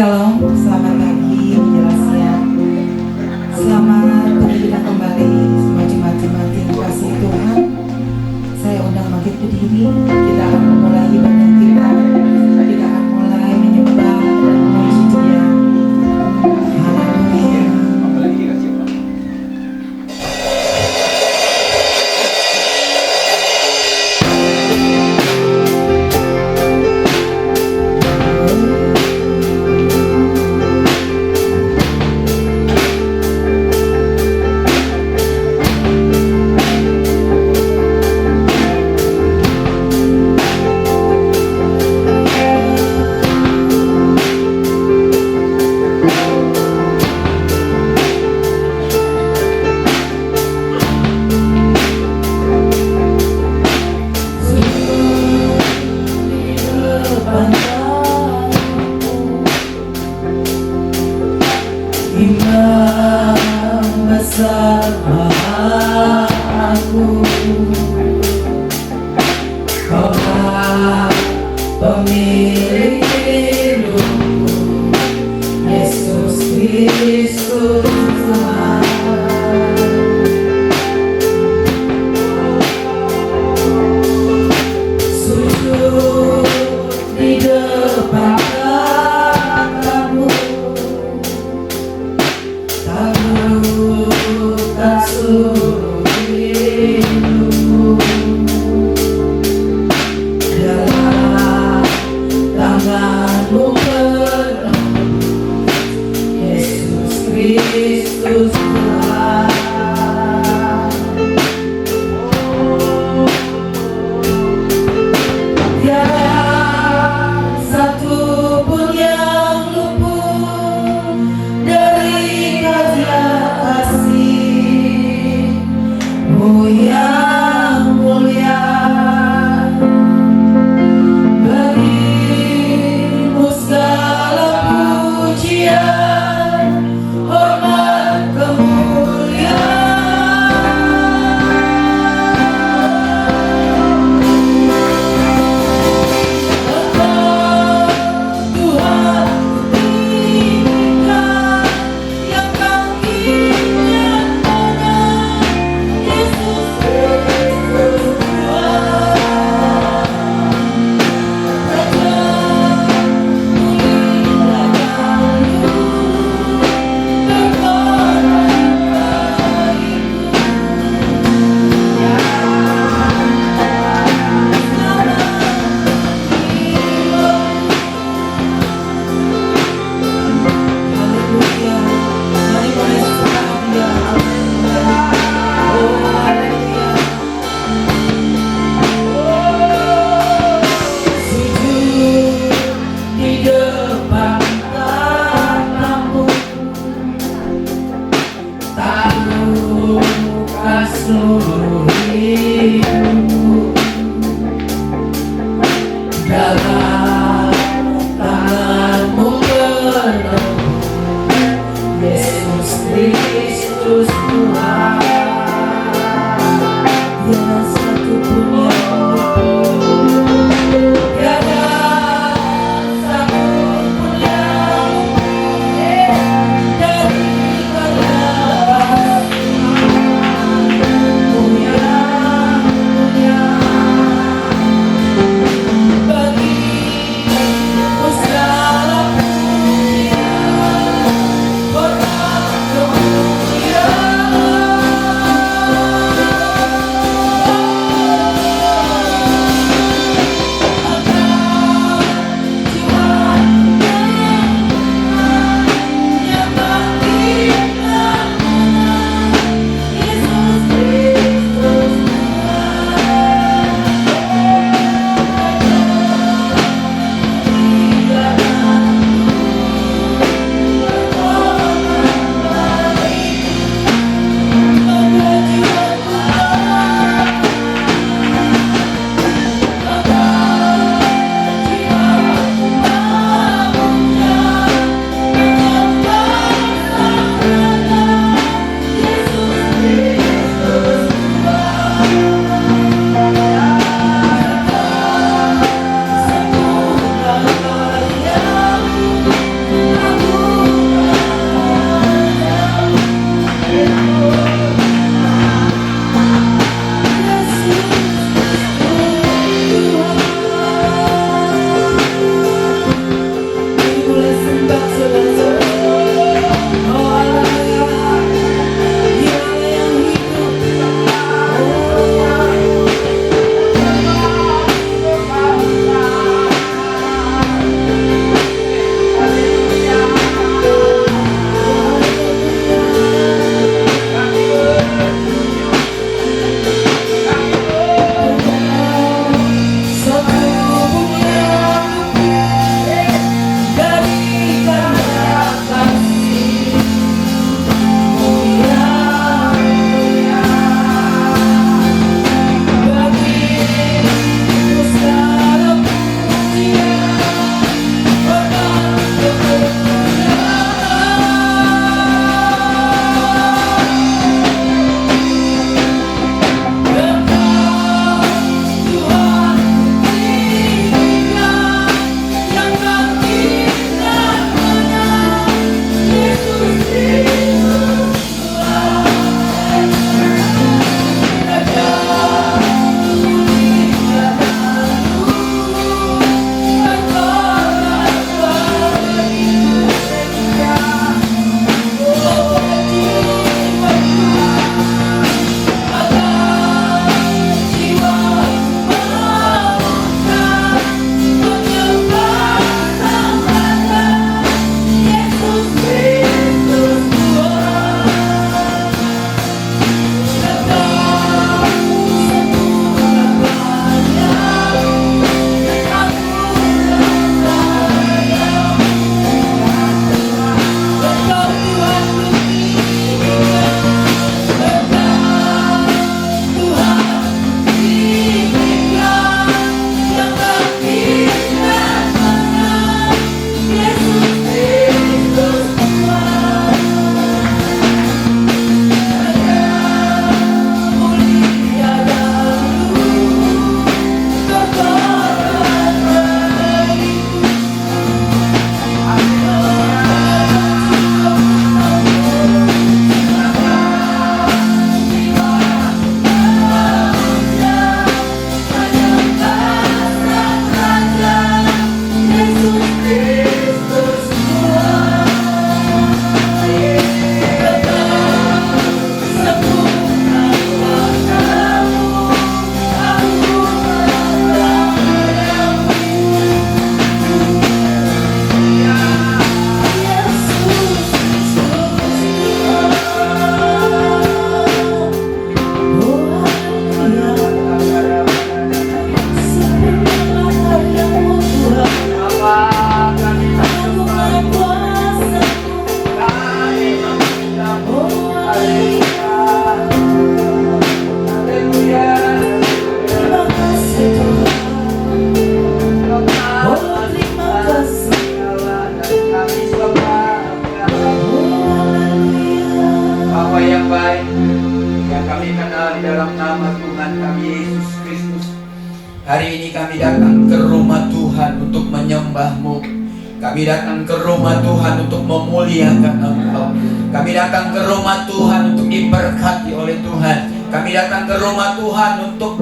Shalom, selamat pagi menjelang siang. Selamat berjumpa kembali semua jemaat-jemaat yang kasih Tuhan. Saya undang bangkit berdiri. Kita akan memulai ibadah kita. Kita akan mulai menyembah dan memuji Dia. Haleluya. Imam besar aku, Kaulah pemilik hidupku, Yesus Kristus Tuhan. Sujud di depan kamu, tak suruh hidupku, dalam tanganmu penuh, Yesus Kristus Hari ini kami datang ke rumah Tuhan untuk menyembah-Mu. Kami datang ke rumah Tuhan untuk memuliakan Engkau. Kami datang ke rumah Tuhan untuk diberkati oleh Tuhan. Kami datang ke rumah Tuhan untuk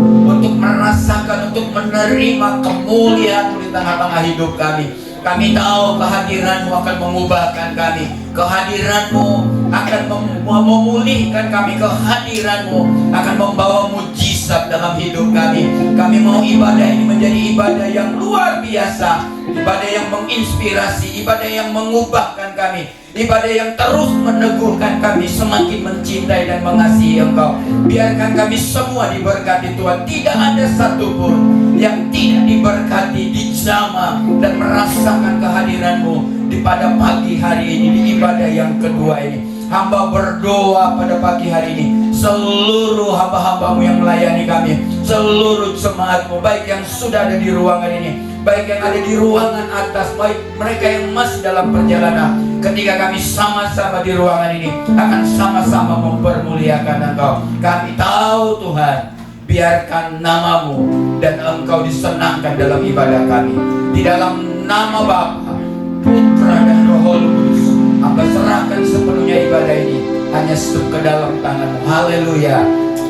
merasakan, untuk menerima kemuliaan di tengah-tengah hidup kami. Kami tahu kehadiran-Mu akan mengubahkan kami. Kehadiran-Mu akan memulihkan kami. Kehadiran-Mu akan membawa mujizat dalam hidup kami. Kami mau ibadah ini menjadi ibadah yang luar biasa, ibadah yang menginspirasi, ibadah yang mengubahkan kami, ibadah yang terus meneguhkan kami semakin mencintai dan mengasihi Engkau. Biarkan kami semua diberkati Tuhan. Tidak ada satupun yang tidak diberkati, dijamah dan merasakan kehadiran-Mu di pada pagi hari ini, di ibadah yang kedua ini. Hamba berdoa pada pagi hari ini, seluruh hamba-hamba-Mu yang melayani kami, seluruh jemaat-Mu, baik yang sudah ada di ruangan ini, baik yang ada di ruangan atas, baik mereka yang masih dalam perjalanan, ketika kami sama-sama di ruangan ini akan sama-sama mempermuliakan Engkau. Kami tahu Tuhan, biarkan nama-Mu dan Engkau disenangkan dalam ibadah kami. Di dalam nama Bapa, Putra dan Roh Kudus, hamba serahkan sepenuhnya ibadah ini hanya ke dalam tangan-Mu. Haleluya.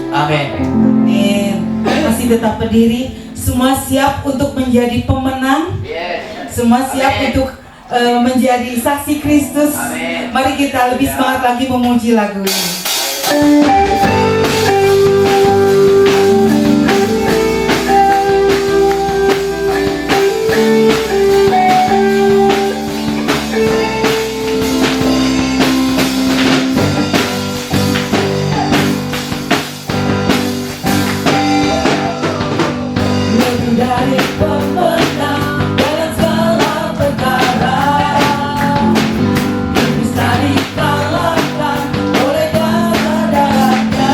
Amin. Amin. Masih tetap berdiri. Semua siap untuk menjadi pemenang. Semua siap untuk menjadi saksi Kristus. Mari kita lebih semangat lagi memuji lagu ini. Bisa dikalahkan oleh kata-kata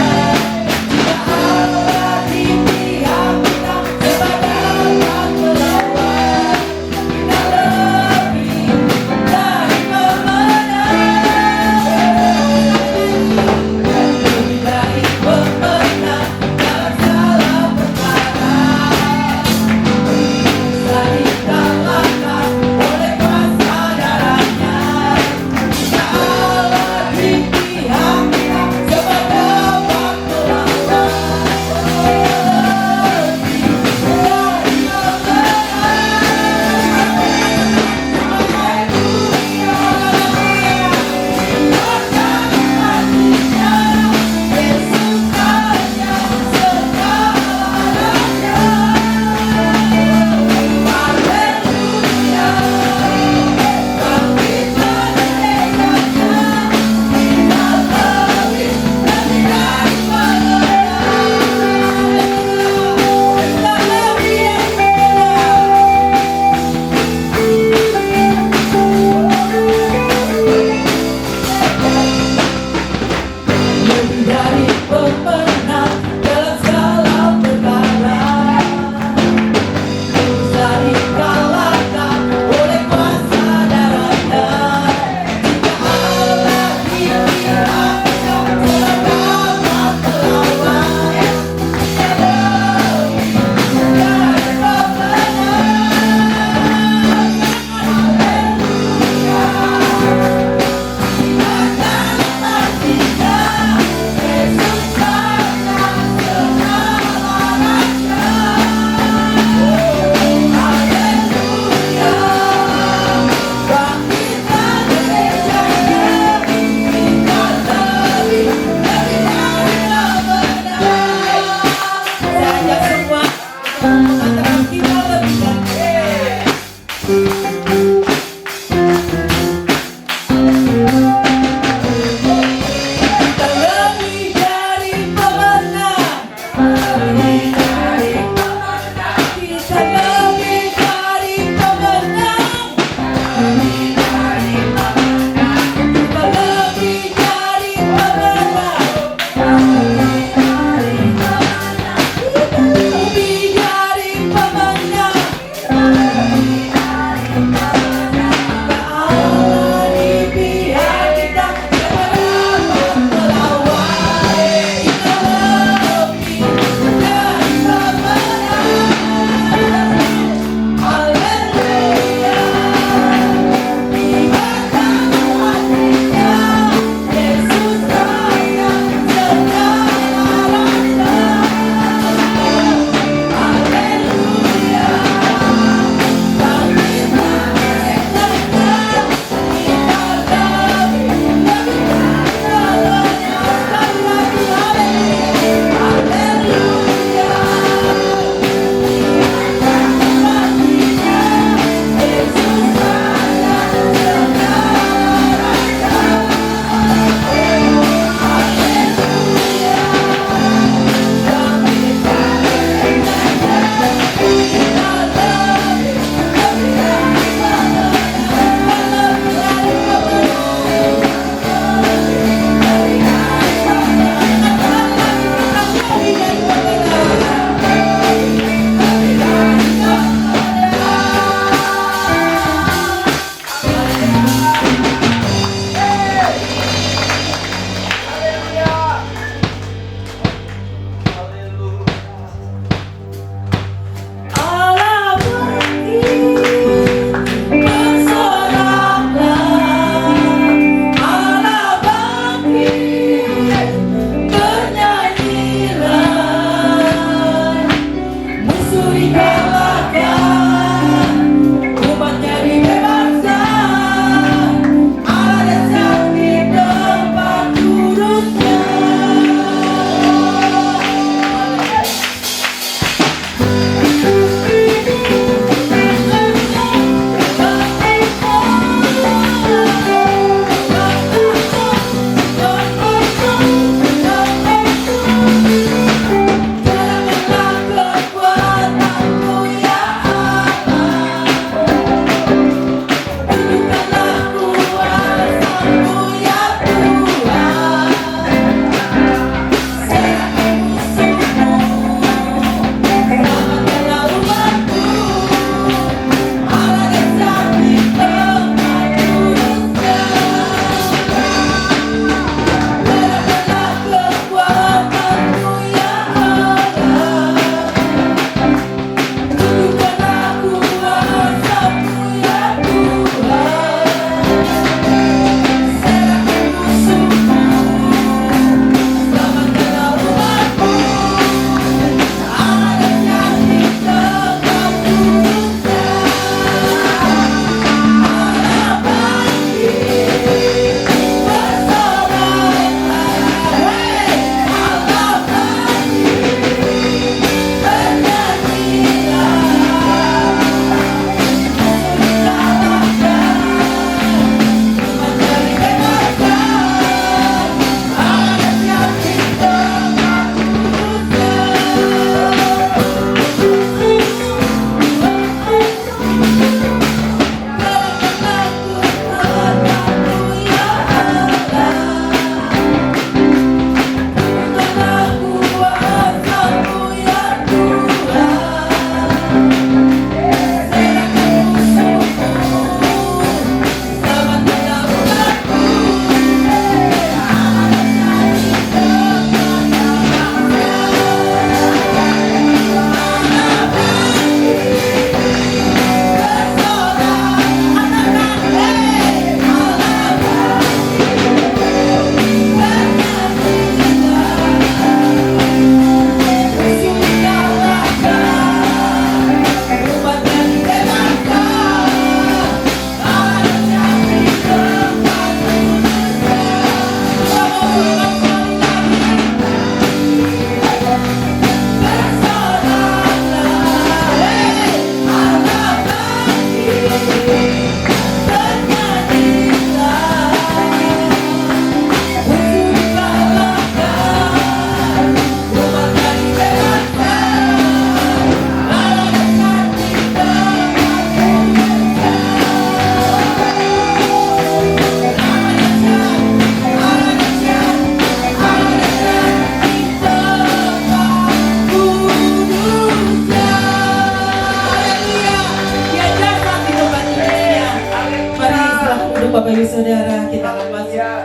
saudara, kita akan masuk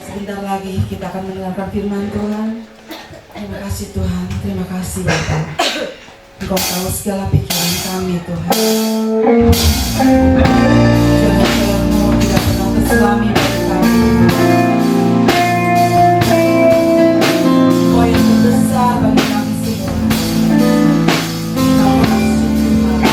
sebentar lagi, kita akan mendengarkan firman Tuhan. Terima kasih Tuhan, terima kasih Bapak. Engkau tahu segala pikiran kami Tuhan. Jalan-jalanmu tidak pernah terselami bagi kami. Kau yang terbesar bagi kami semua. Terima kasih Tuhan.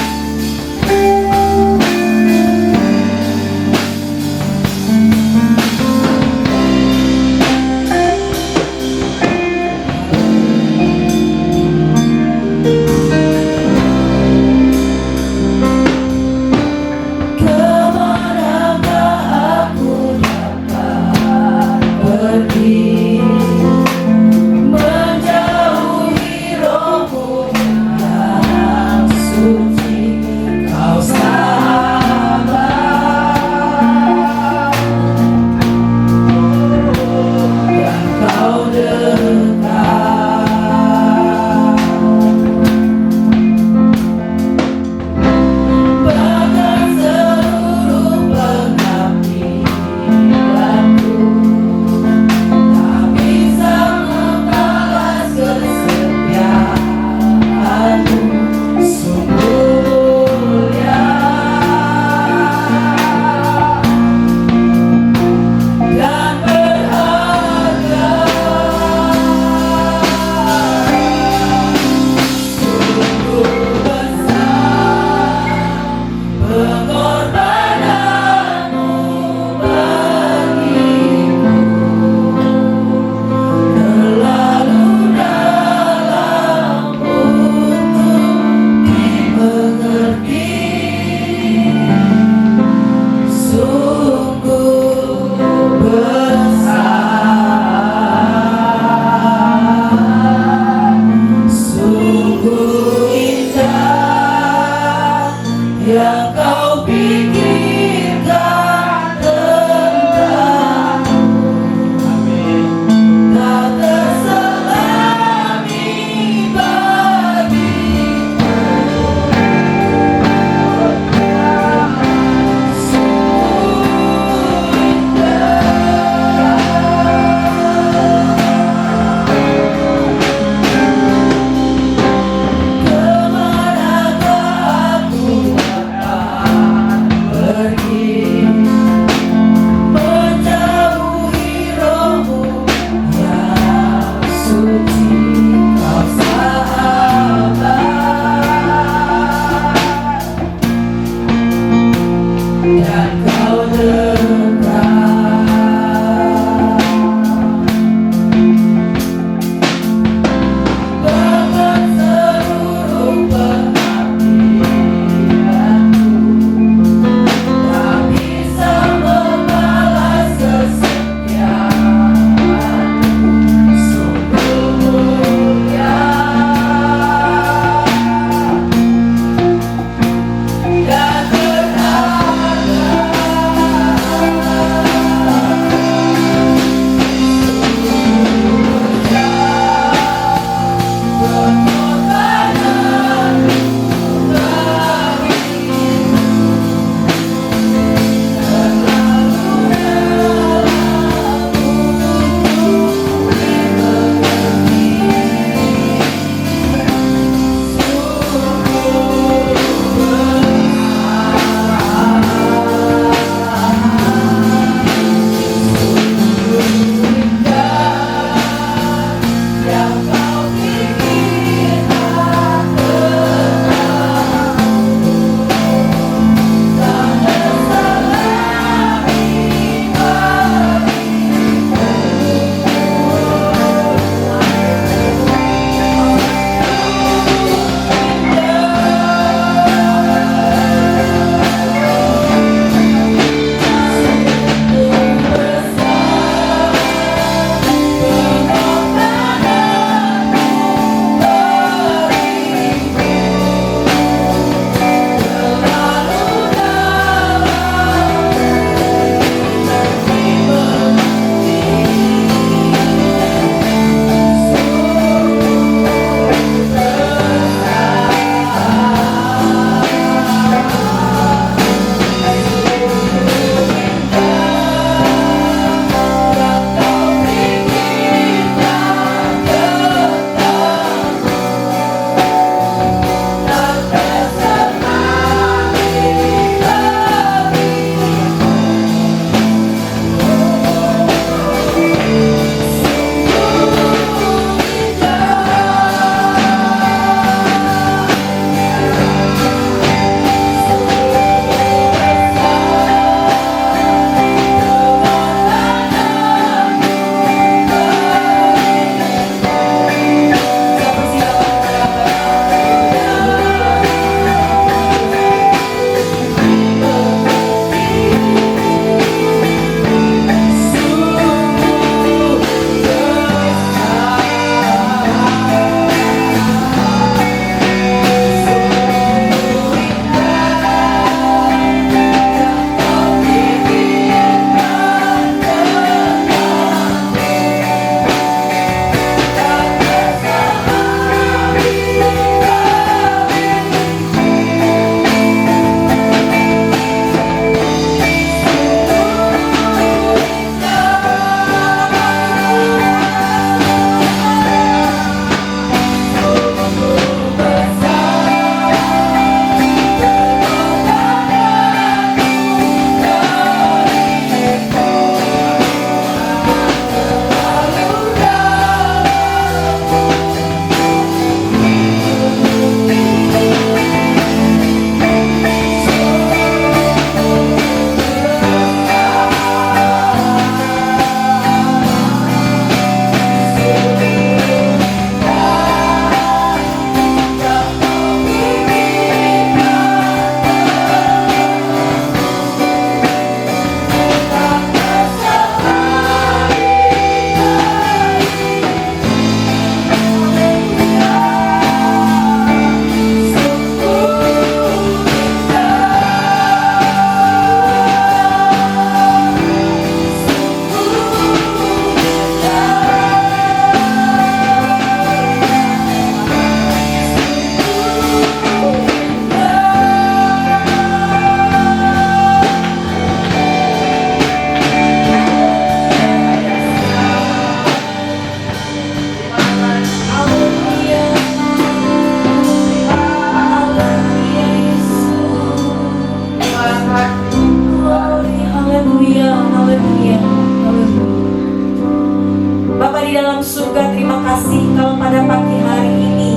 pada pagi hari ini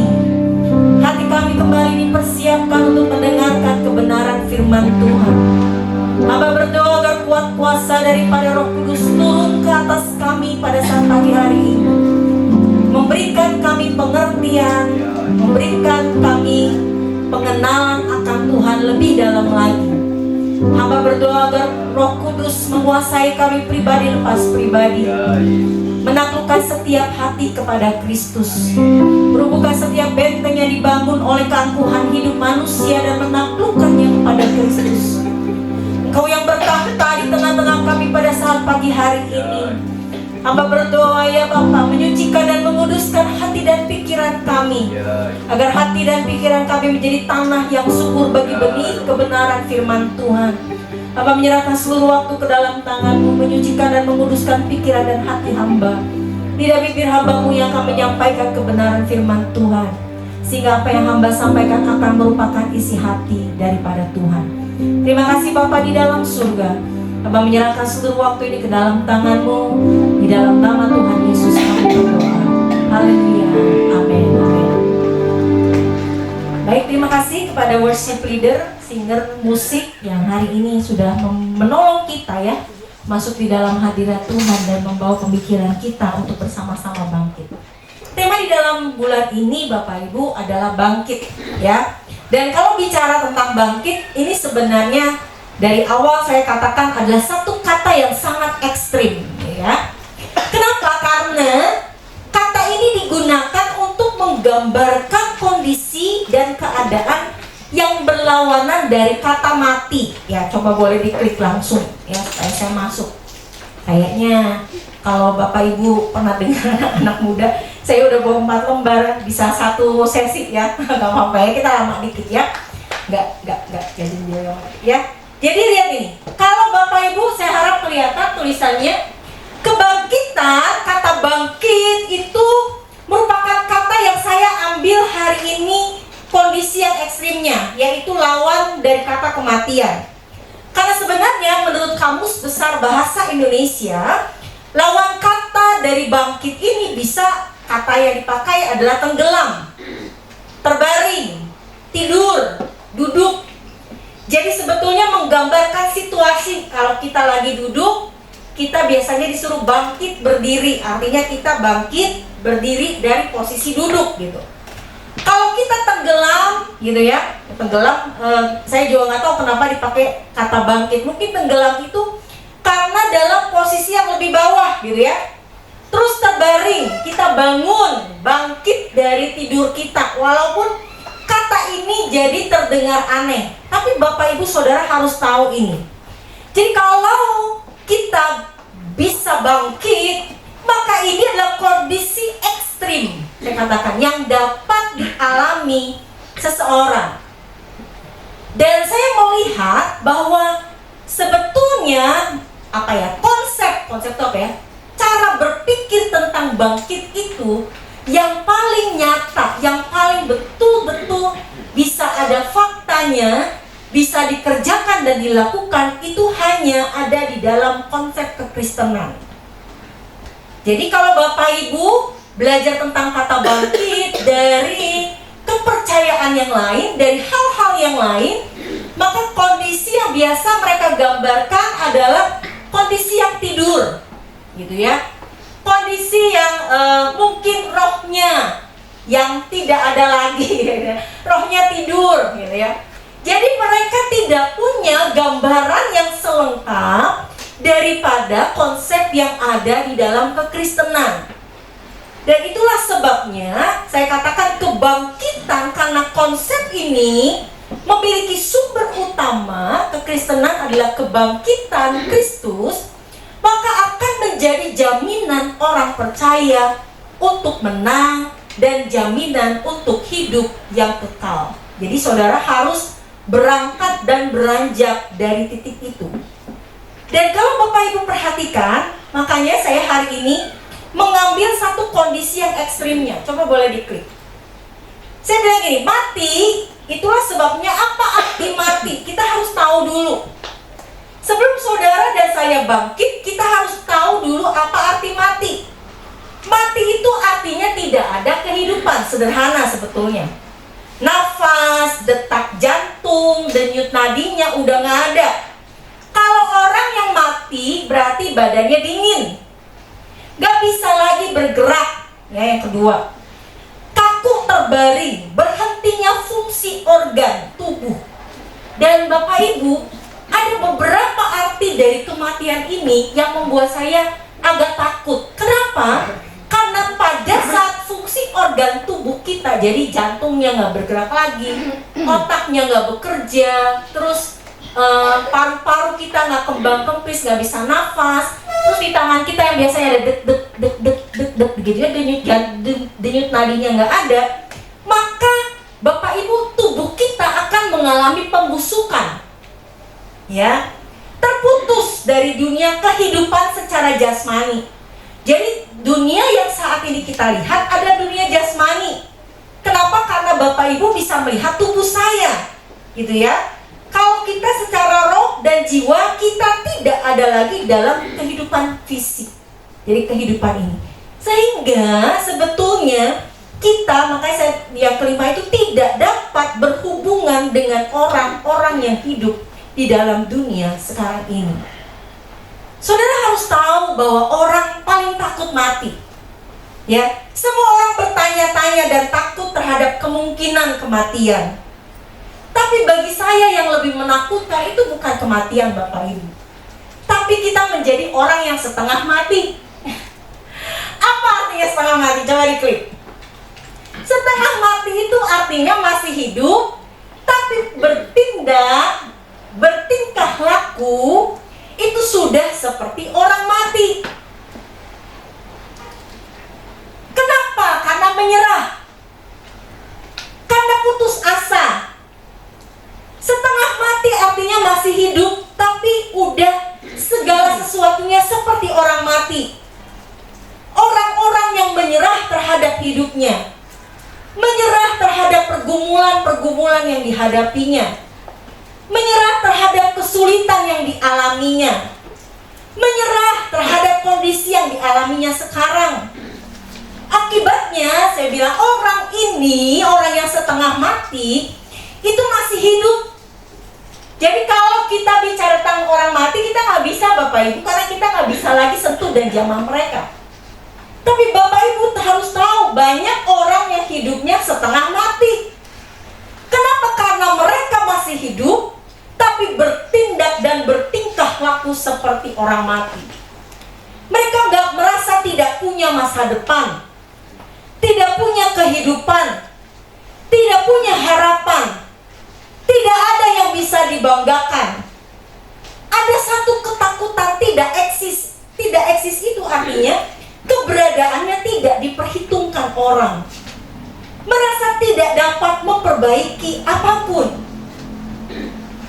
hati kami kembali dipersiapkan untuk mendengarkan kebenaran firman Tuhan. Hamba berdoa agar kuat kuasa daripada Roh Kudus turun ke atas kami pada saat pagi hari ini, memberikan kami pengertian, memberikan kami pengenalan akan Tuhan lebih dalam lagi. Hamba berdoa agar Roh Kudus menguasai kami pribadi lepas pribadi, menaklukkan setiap hati kepada Kristus, merubuhkan setiap benteng yang dibangun oleh keangkuhan hidup manusia dan menaklukkannya kepada Kristus. Engkau yang bertahta di tengah-tengah kami pada saat pagi hari ini. Hamba berdoa ya Bapa, menyucikan dan menguduskan hati dan pikiran kami, agar hati dan pikiran kami menjadi tanah yang subur bagi benih kebenaran firman Tuhan. Hamba menyerahkan seluruh waktu ke dalam tangan-Mu, menyucikan dan menguduskan pikiran dan hati hamba. Lidah bibir hamba-Mu yang akan menyampaikan kebenaran firman Tuhan, sehingga apa yang hamba sampaikan akan merupakan isi hati daripada Tuhan. Terima kasih Bapa di dalam surga. Hamba menyerahkan seluruh waktu ini ke dalam tangan-Mu. Di dalam nama Tuhan Yesus kami berdoa. Haleluya. Amin. Amin. Baik, terima kasih kepada worship leader, singer musik yang hari ini sudah menolong kita ya masuk di dalam hadirat Tuhan dan membawa pemikiran kita untuk bersama-sama bangkit. Tema di dalam bulan ini Bapak Ibu adalah bangkit ya. Dan kalau bicara tentang bangkit, ini sebenarnya dari awal saya katakan adalah satu kata yang sangat ekstrim ya. Kenapa? Karena kata ini digunakan untuk menggambarkan kondisi dan keadaan yang berlawanan dari kata mati. Ya, coba boleh diklik langsung ya supaya saya masuk. Kayaknya kalau Bapak Ibu pernah dengar anak muda, saya udah bawa 4 lembar, bisa satu sesi ya. Gak apa-apa ya, kita lama dikit ya. Gak jadi ya. Jadi lihat ini, kalau Bapak Ibu saya harap kelihatan tulisannya, kebangkitan, kata bangkit itu merupakan kata yang saya ambil hari ini kondisi yang ekstrimnya, yaitu lawan dari kata kematian. Karena sebenarnya menurut Kamus Besar Bahasa Indonesia, lawan kata dari bangkit ini bisa kata yang dipakai adalah tenggelam, terbaring, tidur, duduk. Jadi sebetulnya menggambarkan situasi kalau kita lagi duduk, kita biasanya disuruh bangkit berdiri, artinya kita bangkit berdiri dari posisi duduk gitu. Kalau kita tenggelam gitu ya, tenggelam, saya juga nggak tahu kenapa dipakai kata bangkit. Mungkin tenggelam itu karena dalam posisi yang lebih bawah gitu ya. Terus terbaring, kita bangun, bangkit dari tidur kita. Walaupun kata ini jadi terdengar aneh, tapi Bapak Ibu Saudara harus tahu ini. Jadi kalau kita bisa bangkit, maka ini adalah kondisi ekstrim, saya katakan, yang dapat dialami seseorang. Dan saya melihat bahwa sebetulnya konsep itu apa ya? Cara berpikir tentang bangkit itu yang paling nyata, yang paling betul-betul bisa ada faktanya, bisa dikerjakan dan dilakukan, itu hanya ada di dalam konsep kekristenan. Jadi kalau Bapak Ibu belajar tentang kata bangkit dari kepercayaan yang lain, dari hal-hal yang lain, maka kondisi yang biasa mereka gambarkan adalah kondisi yang tidur, gitu ya. Kondisi yang mungkin rohnya yang tidak ada lagi, rohnya tidur, gitu ya. Jadi mereka tidak punya gambaran yang selengkap daripada konsep yang ada di dalam kekristenan. Dan itulah sebabnya saya katakan kebangkitan, karena konsep ini memiliki sumber utama kekristenan adalah kebangkitan Kristus, maka akan menjadi jaminan orang percaya untuk menang dan jaminan untuk hidup yang kekal. Jadi saudara harus berangkat dan beranjak dari titik itu. Dan kalau Bapak Ibu perhatikan, makanya saya hari ini mengambil satu kondisi yang ekstrimnya. Coba boleh diklik. Saya bilang gini, mati, itulah sebabnya apa arti mati? Kita harus tahu dulu. Sebelum saudara dan saya bangkit, kita harus tahu dulu apa arti mati. Mati itu artinya tidak ada kehidupan. kehidupan sederhana sebetulnya. Nafas, detak jantung, denyut nadinya udah nggak ada. Kalau orang yang mati berarti badannya dingin, gak bisa lagi bergerak. Ya, yang kedua, kaku terbaring, berhentinya fungsi organ tubuh. Dan Bapak Ibu, ada beberapa arti dari kematian ini yang membuat saya agak takut. Kenapa? Karena pada saat fungsi organ tubuh kita, jadi jantungnya nggak bergerak lagi, otaknya nggak bekerja, terus paru-paru kita nggak kembang kempis, nggak bisa nafas, terus di tangan kita yang biasanya ada dek dek dek dek dek dek begitu ya, denyut nadinya nggak ada, maka Bapak Ibu, tubuh kita akan mengalami pembusukan, ya, terputus dari dunia kehidupan secara jasmani. Jadi dunia yang saat ini kita lihat ada dunia jasmani. Kenapa? Karena Bapak Ibu bisa melihat tubuh saya, gitu ya. Kalau kita secara roh dan jiwa, kita tidak ada lagi dalam kehidupan fisik. Jadi kehidupan ini. Sehingga sebetulnya kita, makanya saya yang kelima itu, tidak dapat berhubungan dengan orang-orang yang hidup di dalam dunia sekarang ini. Saudara harus tahu bahwa orang paling takut mati. Ya, semua orang bertanya-tanya dan takut terhadap kemungkinan kematian. Tapi bagi saya yang lebih menakutkan itu bukan kematian Bapak Ibu, tapi kita menjadi orang yang setengah mati. Apa artinya setengah mati? Coba diklik. Setengah mati itu artinya masih hidup, tapi bertingkah laku itu sudah seperti orang mati. Kenapa? Karena menyerah, karena putus asa. Setengah mati artinya masih hidup, tapi udah segala sesuatunya seperti orang mati. Orang-orang yang menyerah terhadap hidupnya, menyerah terhadap pergumulan-pergumulan yang dihadapinya, menyerah terhadap kesulitan yang dialaminya, menyerah terhadap kondisi yang dialaminya sekarang. Akibatnya saya bilang orang ini, orang yang setengah mati itu masih hidup. Jadi kalau kita bicara tentang orang mati, kita nggak bisa Bapak Ibu, karena kita nggak bisa lagi sentuh dan jamah mereka. Tapi Bapak Ibu harus tahu, banyak orang yang hidupnya setengah mati. Kenapa? Karena mereka masih hidup, tapi bertindak dan bertingkah laku seperti orang mati. Mereka nggak merasa tidak punya masa depan, tidak punya kehidupan, tidak punya harapan, tidak ada yang bisa dibanggakan. Ada satu ketakutan tidak eksis. Tidak eksis itu artinya keberadaannya tidak diperhitungkan orang, merasa tidak dapat memperbaiki apapun.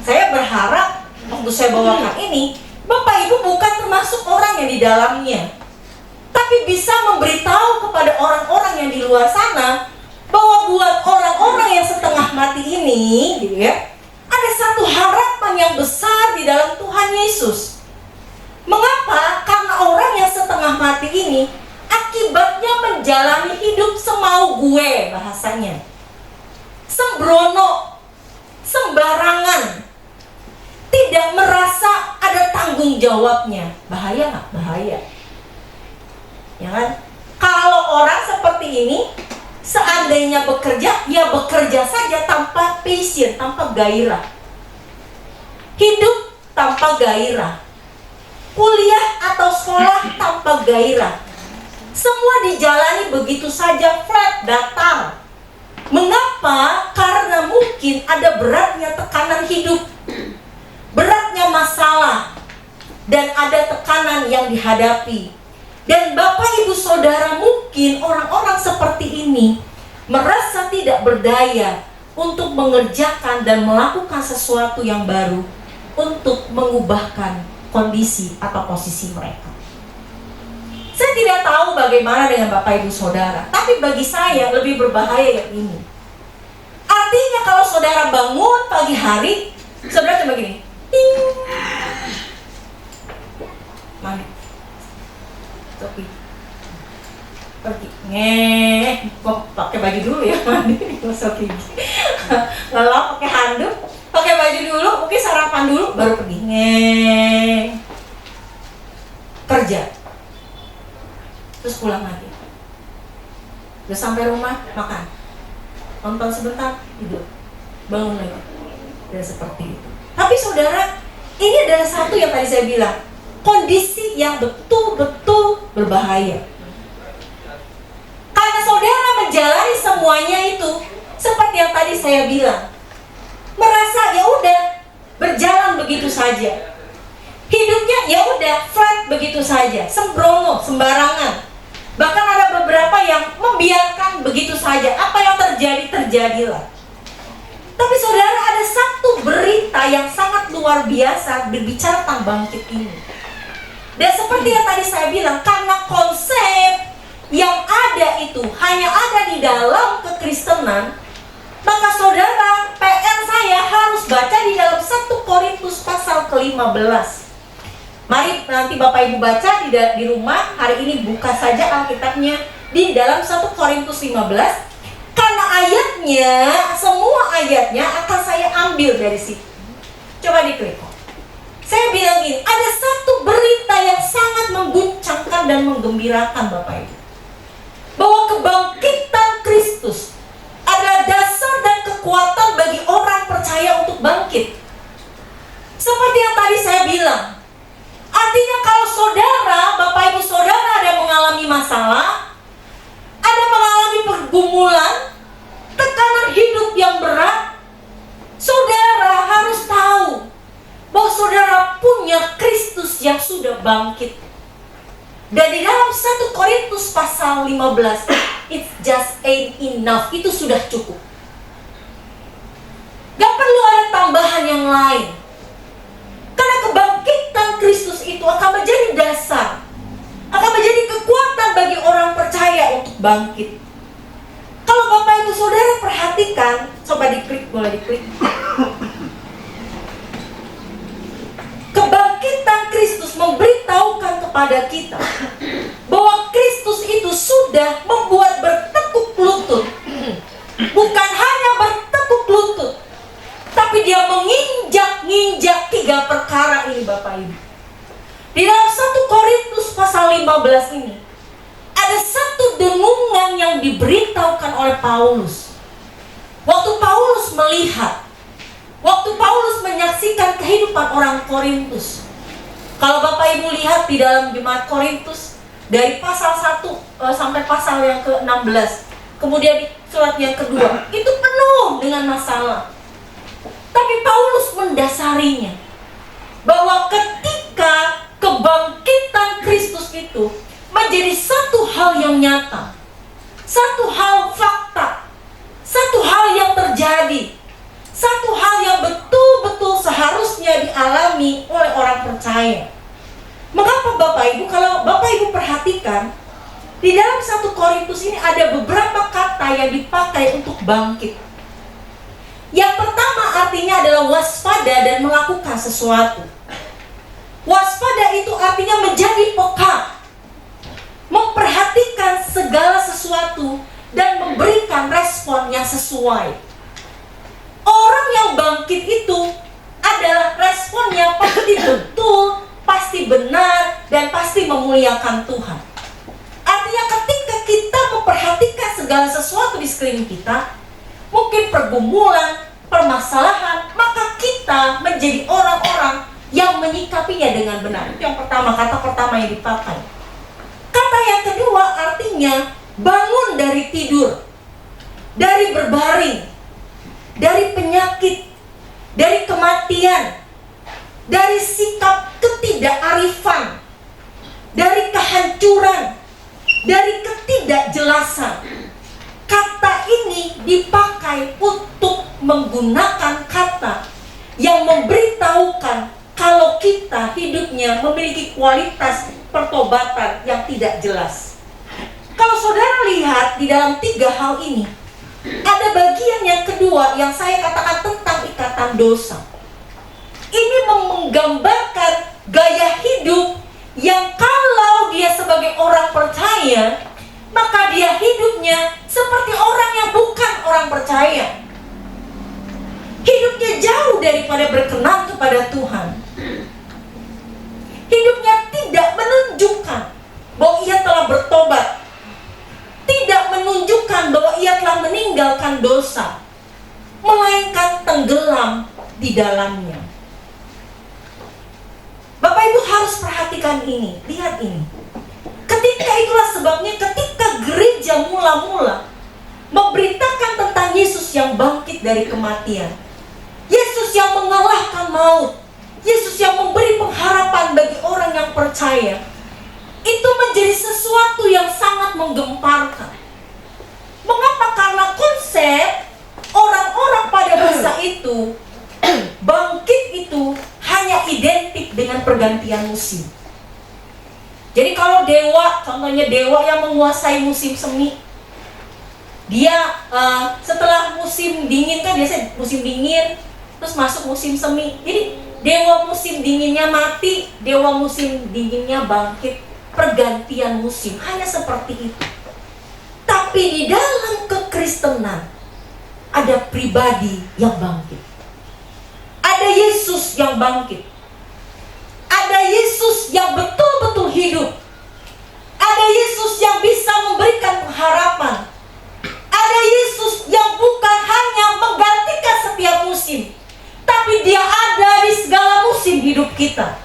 Saya berharap waktu saya bawakan ini, Bapak Ibu bukan termasuk orang yang di dalamnya, tapi bisa memberitahu kepada orang-orang yang di luar sana bahwa buat orang-orang yang setengah mati ini, gitu ya, ada satu harapan yang besar di dalam Tuhan Yesus. Mengapa? Karena orang yang setengah mati ini akibatnya menjalani hidup semau gue, bahasanya, sembrono, sembarangan, tidak merasa ada tanggung jawabnya. Bahaya nggak? Bahaya, ya kan? Kalau orang seperti ini, seandainya bekerja, ya bekerja saja tanpa passion, tanpa gairah. Hidup tanpa gairah. Kuliah atau sekolah tanpa gairah. Semua dijalani begitu saja, flat, datar. Mengapa? Karena mungkin ada beratnya tekanan hidup, beratnya masalah, dan ada tekanan yang dihadapi. Dan Bapak Ibu Saudara, mungkin orang-orang seperti ini merasa tidak berdaya untuk mengerjakan dan melakukan sesuatu yang baru untuk mengubahkan kondisi atau posisi mereka. Saya tidak tahu bagaimana dengan Bapak Ibu Saudara, tapi bagi saya lebih berbahaya yang ini. Artinya kalau saudara bangun pagi hari, saudara coba gini, ting, mandi, topi, pergi. Kok pakai baju dulu ya mandi, gosok gigi. Ngelap pakai handuk, pakai baju dulu, mungkin sarapan dulu, baru pergi. Kerja. Terus pulang lagi. Udah sampai rumah, makan. Nonton sebentar, tidur. Bangun lagi. Dan seperti itu. Tapi saudara, ini adalah satu yang tadi saya bilang, kondisi yang betul-betul berbahaya. Karena saudara menjalani semuanya itu seperti yang tadi saya bilang, merasa ya udah berjalan begitu saja. Hidupnya ya udah flat begitu saja, sembrono, sembarangan. Bahkan ada beberapa yang membiarkan begitu saja. Apa yang terjadi, terjadilah. Tapi saudara, ada satu berita yang sangat luar biasa berbicara tentang bangkit ini. Dan seperti yang tadi saya bilang, karena konsep yang ada itu hanya ada di dalam kekristenan, maka saudara, PR saya harus baca di dalam 1 Korintus pasal ke-15. Mari nanti Bapak Ibu baca di rumah. Hari ini buka saja Alkitabnya di dalam 1 Korintus 15. Karena ayatnya, semua ayatnya akan saya ambil dari situ. Coba diklik. Saya bilang gini, ada satu berita yang sangat mengguncangkan dan menggembirakan Bapak Ibu, bahwa kebangkitan Kristus adalah dasar dan kekuatan bagi orang percaya untuk bangkit. Seperti yang tadi saya bilang, artinya kalau saudara, Bapak Ibu saudara ada mengalami masalah, ada mengalami pergumulan, tekanan hidup yang berat, saudara harus tahu bahwa saudara punya Kristus yang sudah bangkit. Dan di dalam 1 Korintus pasal 15, it just ain't enough. Itu sudah cukup. Gak perlu ada tambahan yang lain. Karena kebangkitan Kristus itu akan menjadi dasar, akan menjadi kekuatan bagi orang percaya untuk bangkit. Kalau Bapak Ibu Saudara perhatikan, coba diklik, boleh diklik. Kebangkitan Kristus memberitahukan kepada kita bahwa Kristus itu sudah membuat bertekuk lutut. Bukan hanya bertekuk lutut, tapi dia menginjak-injak 3 perkara ini Bapak Ibu. Di dalam 1 Korintus pasal 15 ini ada satu dengungan yang diberitahukan oleh Paulus. Waktu Paulus melihat, waktu Paulus menyaksikan kehidupan orang Korintus. Kalau Bapak Ibu lihat di dalam jemaat Korintus, dari pasal 1 sampai pasal yang ke-16, kemudian di surat yang kedua, itu penuh dengan masalah. Tapi Paulus mendasarinya bahwa ketika kebangkitan Kristus itu menjadi satu hal yang nyata, satu hal fakta, satu hal yang terjadi, satu hal yang betul-betul seharusnya dialami oleh orang percaya. Mengapa Bapak Ibu? Kalau Bapak Ibu perhatikan, di dalam 1 Korintus ini ada beberapa kata yang dipakai untuk bangkit. Yang pertama artinya adalah waspada dan melakukan sesuatu. Waspada itu artinya menjadi peka, memperhatikan segala sesuatu dan memberikan respon yang sesuai. Orang yang bangkit itu adalah responnya pasti betul, pasti benar, dan pasti memuliakan Tuhan. Artinya ketika kita memperhatikan segala sesuatu di sekeliling kita, mungkin pergumulan, permasalahan, maka kita menjadi orang-orang yang menyikapinya dengan benar. Itu yang pertama, kata pertama yang dipakai. Kata yang kedua artinya bangun dari tidur, dari berbaring, dari penyakit, dari kematian, dari sikap ketidakarifan, dari kehancuran, dari ketidakjelasan. Kata ini dipakai untuk menggunakan kata yang memberitahukan kalau kita hidupnya memiliki kualitas pertobatan yang tidak jelas. Kalau saudara lihat di dalam 3 hal ini, ada bagian yang kedua yang saya katakan tentang ikatan dosa. Ini menggambarkan gaya hidup yang kalau dia sebagai orang percaya, maka hidupnya seperti orang yang bukan orang percaya. Hidupnya jauh daripada berkenan kepada Tuhan. Hidupnya tidak menunjukkan bahwa ia telah bertobat, tidak menunjukkan bahwa ia telah meninggalkan dosa, melainkan tenggelam di dalamnya. Bapak Ibu harus perhatikan ini, lihat ini. Ketika itulah sebabnya ketika gereja mula-mula memberitakan tentang Yesus yang bangkit dari kematian, Yesus yang mengalahkan maut, Yesus yang memberi pengharapan bagi orang yang percaya, itu menjadi sesuatu yang sangat menggemparkan. Mengapa? Karena konsep orang-orang pada masa itu, bangkit itu hanya identik dengan pergantian musim. Jadi kalau dewa, contohnya dewa yang menguasai musim semi, dia setelah musim dingin kan biasanya musim dingin, terus masuk musim semi. Jadi dewa musim dinginnya mati, dewa musim dinginnya bangkit, pergantian musim, hanya seperti itu. Tapi di dalam kekristenan ada pribadi yang bangkit. Ada Yesus yang bangkit. Ada Yesus yang betul-betul hidup. Ada Yesus yang bisa memberikan pengharapan. Ada Yesus yang bukan hanya menggantikan setiap musim, tapi dia ada di segala musim hidup kita.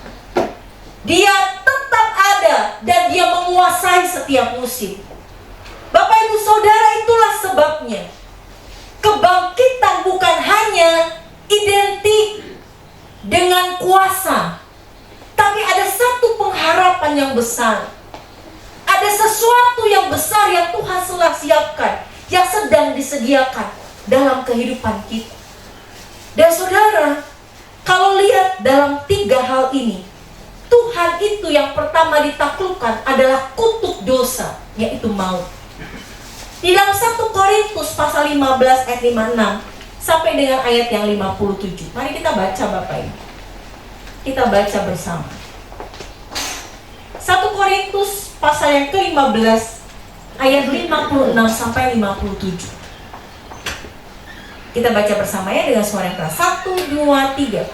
Dia tetap ada dan dia menguasai setiap musim. Bapak Ibu Saudara, itulah sebabnya kebangkitan bukan hanya identik dengan kuasa, tapi ada satu pengharapan yang besar. Ada sesuatu yang besar yang Tuhan telah siapkan, yang sedang disediakan dalam kehidupan kita. Dan saudara, kalau lihat dalam 3 hal ini, Tuhan itu yang pertama ditaklukkan adalah kutuk dosa, yaitu maut. Di dalam 1 Korintus pasal 15 ayat 56 sampai dengan ayat yang 57. Mari kita baca Bapak Ibu. Kita baca bersama. 1 Korintus pasal yang ke-15 ayat 56 sampai 57. Kita baca bersama ya dengan suara yang keras. 1, 2, 3.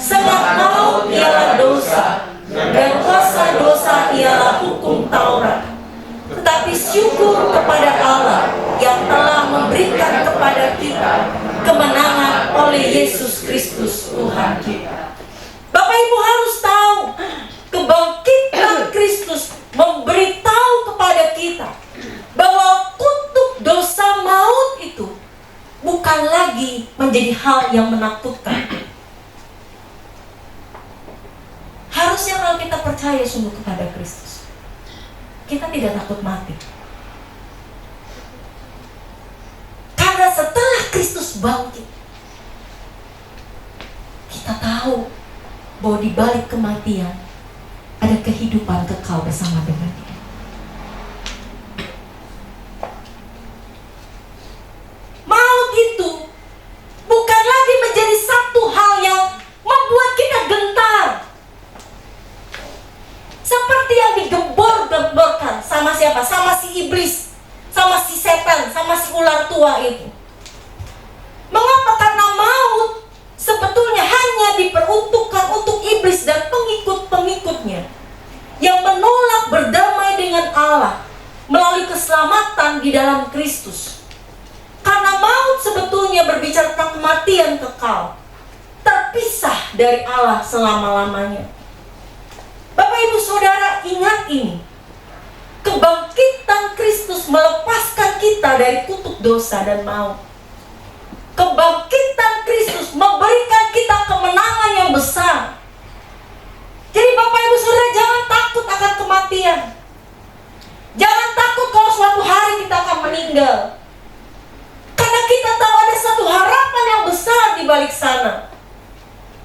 Sebab maut ialah dosa, dan kuasa dosa ialah hukum Taurat. Tetapi syukur kepada Allah yang telah memberikan kepada kita kemenangan oleh Yesus Kristus Tuhan kita. Bapak Ibu harus tahu, kebangkitan Kristus memberitahu kepada kita bahwa kutuk dosa maut itu bukan lagi menjadi hal yang menakutkan. Harusnya kalau kita percaya sungguh kepada Kristus, kita tidak takut mati. Karena setelah Kristus bangkit, kita tahu bahwa di balik kematian ada kehidupan kekal bersama dengan Dia. Maut itu bukan lagi menjadi satu hal yang membuat kita gentar, seperti yang digembor-gemborkan sama siapa? Sama si iblis, sama si setan, sama si ular tua itu. Mengapa? Karena maut sebetulnya hanya diperuntukkan untuk iblis dan pengikut-pengikutnya yang menolak berdamai dengan Allah melalui keselamatan di dalam Kristus. Karena maut sebetulnya berbicara tentang kematian kekal, terpisah dari Allah selama-lamanya. Bapak Ibu Saudara, ingat ini. Kebangkitan Kristus melepaskan kita dari kutuk dosa dan maut. Kebangkitan Kristus memberikan kita kemenangan yang besar. Jadi Bapak Ibu Saudara, jangan takut akan kematian. Jangan takut kalau suatu hari kita akan meninggal. Karena kita tahu ada satu harapan yang besar di balik sana.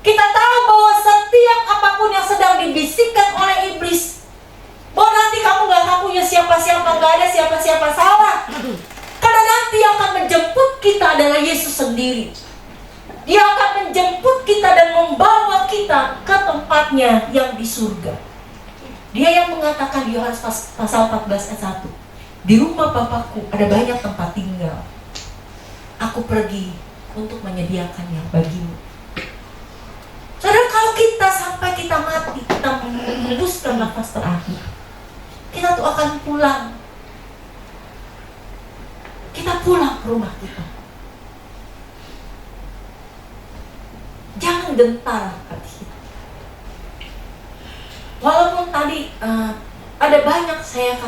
Kita tahu bahwa setiap apapun yang sedang dibisikkan oleh iblis, bahwa nanti kamu gak akan punya siapa-siapa, gak ada siapa-siapa, salah. Karena nanti yang akan menjemput kita adalah Yesus sendiri. Dia akan menjemput kita dan membawa kita ke tempatnya yang di surga. Dia yang mengatakan di Yohanes pasal 14 ayat 1, Di rumah Bapakku ada banyak tempat tinggal. Aku pergi untuk menyediakannya bagimu. Saudara, kalau kita sampai kita mati, kita menghembuskan nafas terakhir, kita tuh akan pulang. Kita pulang ke rumah kita. Jangan gentar hati kita. Walaupun tadi ada banyak saya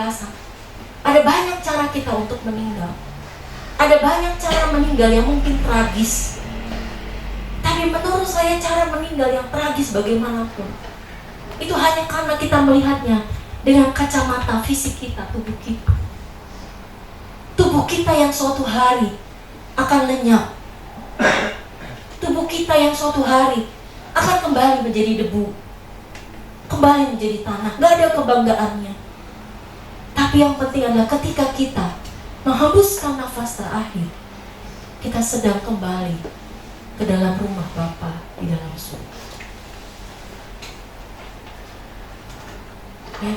rasa ada banyak cara kita untuk meninggal. Ada banyak cara meninggal yang mungkin tragis. Tapi menurut saya cara meninggal yang tragis bagaimanapun, itu hanya karena kita melihatnya dengan kacamata fisik kita, tubuh kita. Tubuh kita yang suatu hari akan lenyap. Tubuh kita yang suatu hari akan kembali menjadi debu, kembali menjadi tanah. Gak ada kebanggaannya. Tapi yang penting adalah ketika kita menghembuskan nafas terakhir, kita sedang kembali ke dalam rumah Bapa di dalam surga. Ya.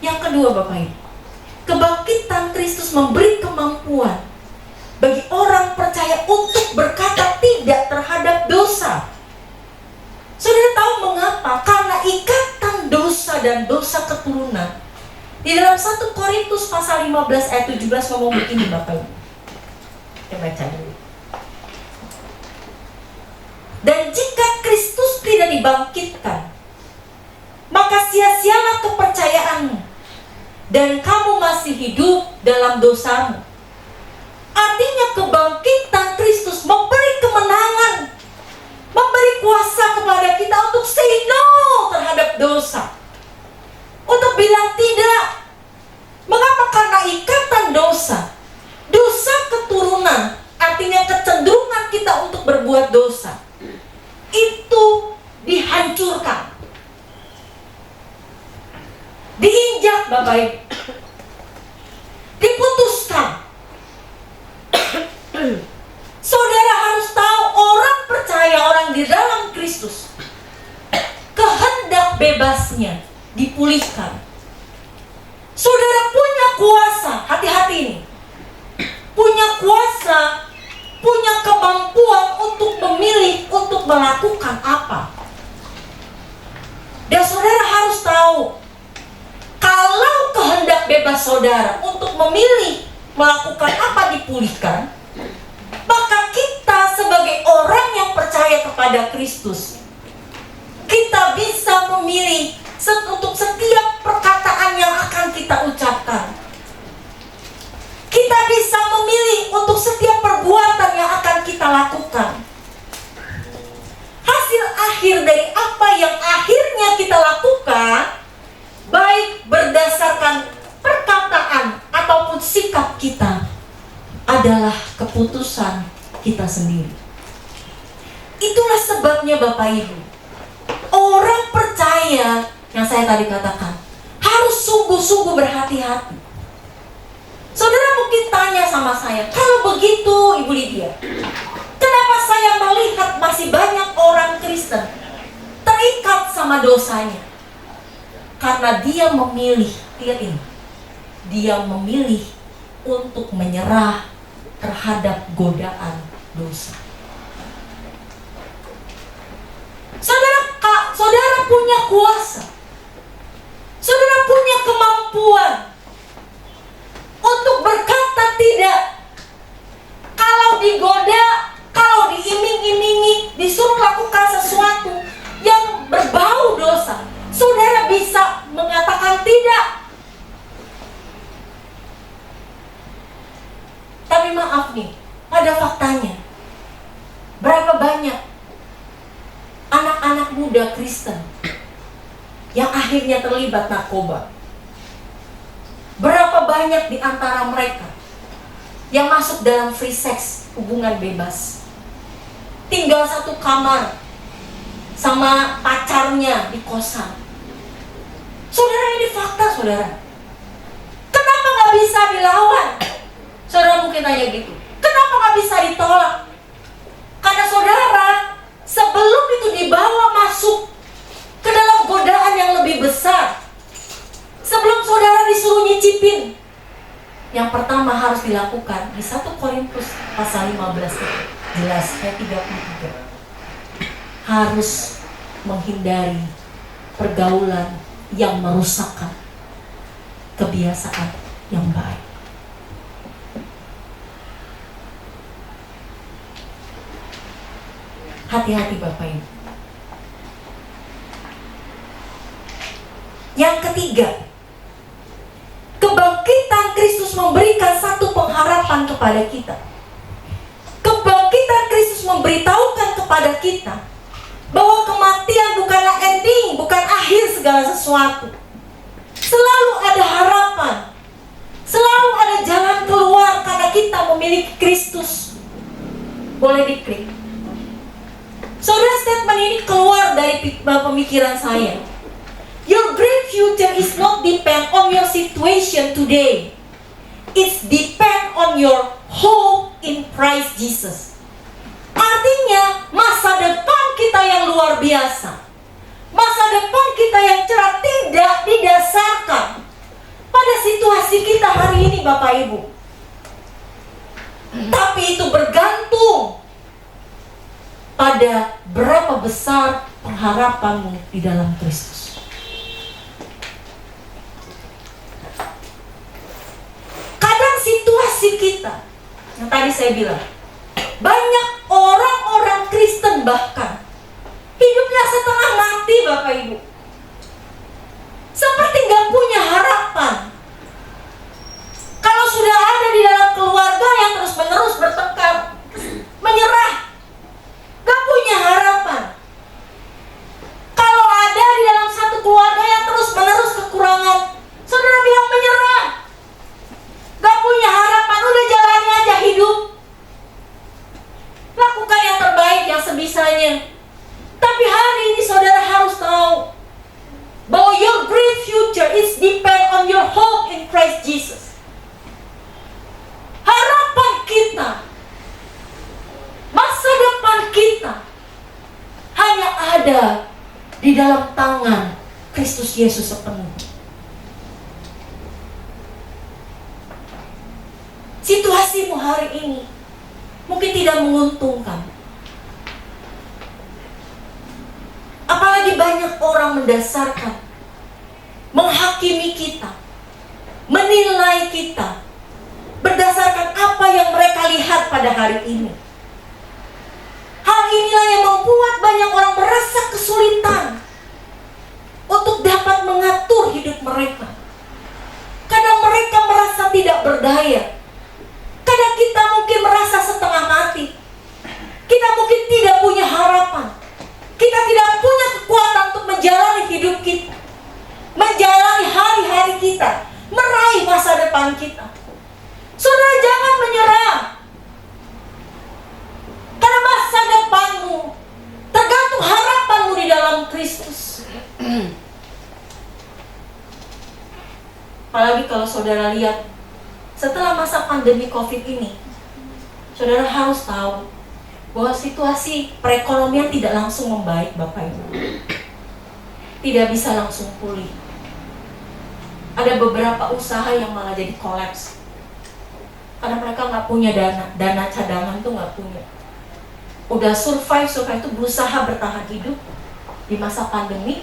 Yang kedua Bapak Ibu, kebangkitan Kristus memberi kemampuan bagi orang percaya untuk berkata tidak terhadap dosa. Saudara tahu mengapa? Karena ikatan dosa dan dosa keturunan. Di dalam 1 Korintus pasal 15 ayat 17 ngomong begini Bapak Ibu. Kita baca dulu. Dan jika Kristus tidak dibangkitkan, maka sia-sialah kepercayaanmu, dan kamu masih hidup dalam dosamu. Artinya kebangkitan Kristus memberi kemenangan, memberi kuasa kepada kita untuk say no terhadap dosa, untuk bilang tidak. Mengapa? Karena ikatan dosa, dosa keturunan, artinya kecenderungan kita untuk berbuat dosa, itu dihancurkan, diinjak Bapak Ibu, diputuskan. Saudara harus tahu, orang percaya, orang di dalam Kristus, kehendak bebasnya dipulihkan. Saudara punya kuasa, hati-hati ini, punya kuasa, punya kemampuan untuk memilih, untuk melakukan apa. Dan saudara harus tahu, kalau kehendak bebas saudara untuk memilih melakukan apa dipulihkan, maka kita sebagai orang yang percaya kepada Kristus, kita bisa memilih untuk setiap perkataan yang akan kita ucapkan. Kita bisa memilih untuk setiap perbuatan yang akan kita lakukan. Hasil akhir dari apa yang akhirnya kita lakukan, baik berdasarkan perkataan ataupun sikap kita, adalah keputusan kita sendiri. Itulah sebabnya Bapak Ibu, orang percaya yang saya tadi katakan harus sungguh-sungguh berhati-hati. Saudara mungkin tanya sama saya, kalau begitu Ibu Lydia, kenapa saya melihat masih banyak orang Kristen terikat sama dosanya? Karena dia memilih, lihat ini, dia memilih untuk menyerah terhadap godaan dosa. Saudara punya kuasa, saudara punya kemampuan untuk berkata tidak. Kalau digoda, kalau diiming-imingi, disuruh lakukan sesuatu yang berbau dosa, saudara bisa mengatakan tidak. Tapi maaf nih, pada faktanya, berapa banyak anak-anak muda Kristen yang akhirnya terlibat narkoba? Berapa banyak di antara mereka yang masuk dalam free sex, hubungan bebas, tinggal satu kamar sama pacarnya di kosan? Saudara, ini fakta saudara. Kenapa gak bisa dilawan? Saudara mungkin tanya gitu, kenapa gak bisa ditolak? Karena saudara, sebelum itu dibawa masuk ke dalam godaan yang lebih besar, sebelum saudara disuruh nyicipin, Yang pertama harus dilakukan di 1 Korintus pasal 15 itu jelas ayat 33. Harus menghindari pergaulan yang merusakkan kebiasaan yang baik. Hati-hati Bapak Ibu. Yang ketiga, kebangkitan Kristus memberikan satu pengharapan kepada kita. Kebangkitan Kristus memberitahukan kepada kita bahwa kematian bukanlah ending, bukan akhir segala sesuatu. Selalu ada harapan, selalu ada jalan keluar karena kita memiliki Kristus. Boleh diklik. Saudara, statement ini keluar dari pemikiran saya. Your great future is not depend on your situation today. It's depend on your hope in Christ Jesus. Artinya masa depan kita yang luar biasa, masa depan kita yang cerah tidak didasarkan pada situasi kita hari ini Bapak Ibu, tapi itu bergantung pada berapa besar pengharapanmu di dalam Kristus. Kadang situasi kita, yang tadi saya bilang, banyak orang-orang Kristen bahkan hidupnya setengah mati Bapak Ibu, seperti gak punya harapan. Kalau sudah ada di dalam keluarga yang terus-menerus bertengkar, menyerah, gak punya harapan. Kalau ada di dalam satu keluarga yang terus-menerus kekurangan, saudara bilang menyerah, gak punya harapan, udah jalani aja hidup, lakukan yang terbaik yang sebisanya. Tapi hari ini saudara harus tahu bahwa your great future is depend on your hope in Christ Jesus. Harapan kita, masa depan kita hanya ada di dalam tangan Kristus Yesus sepenuhnya. Situasimu hari ini mungkin tidak menguntungkan. Apalagi banyak orang mendasarkan, menghakimi kita, menilai kita berdasarkan apa yang mereka lihat pada hari ini. Hal inilah yang membuat banyak orang merasa kesulitan untuk dapat mengatur hidup mereka. Kadang mereka merasa tidak berdaya. Kadang kita mungkin merasa setengah mati. Kita mungkin tidak punya harapan. Kita tidak punya kekuatan untuk menjalani hidup kita, menjalani hari-hari kita, meraih masa depan kita. Saudara, jangan menyerah, karena masa depanmu tergantung harapanmu di dalam Kristus. Apalagi kalau saudara lihat setelah masa pandemi COVID ini, saudara harus tahu bahwa situasi perekonomian tidak langsung membaik Bapak Ibu, tidak bisa langsung pulih. Ada beberapa usaha yang malah jadi kolaps karena mereka nggak punya dana cadangan tuh nggak punya. Udah survive itu berusaha bertahan hidup di masa pandemi.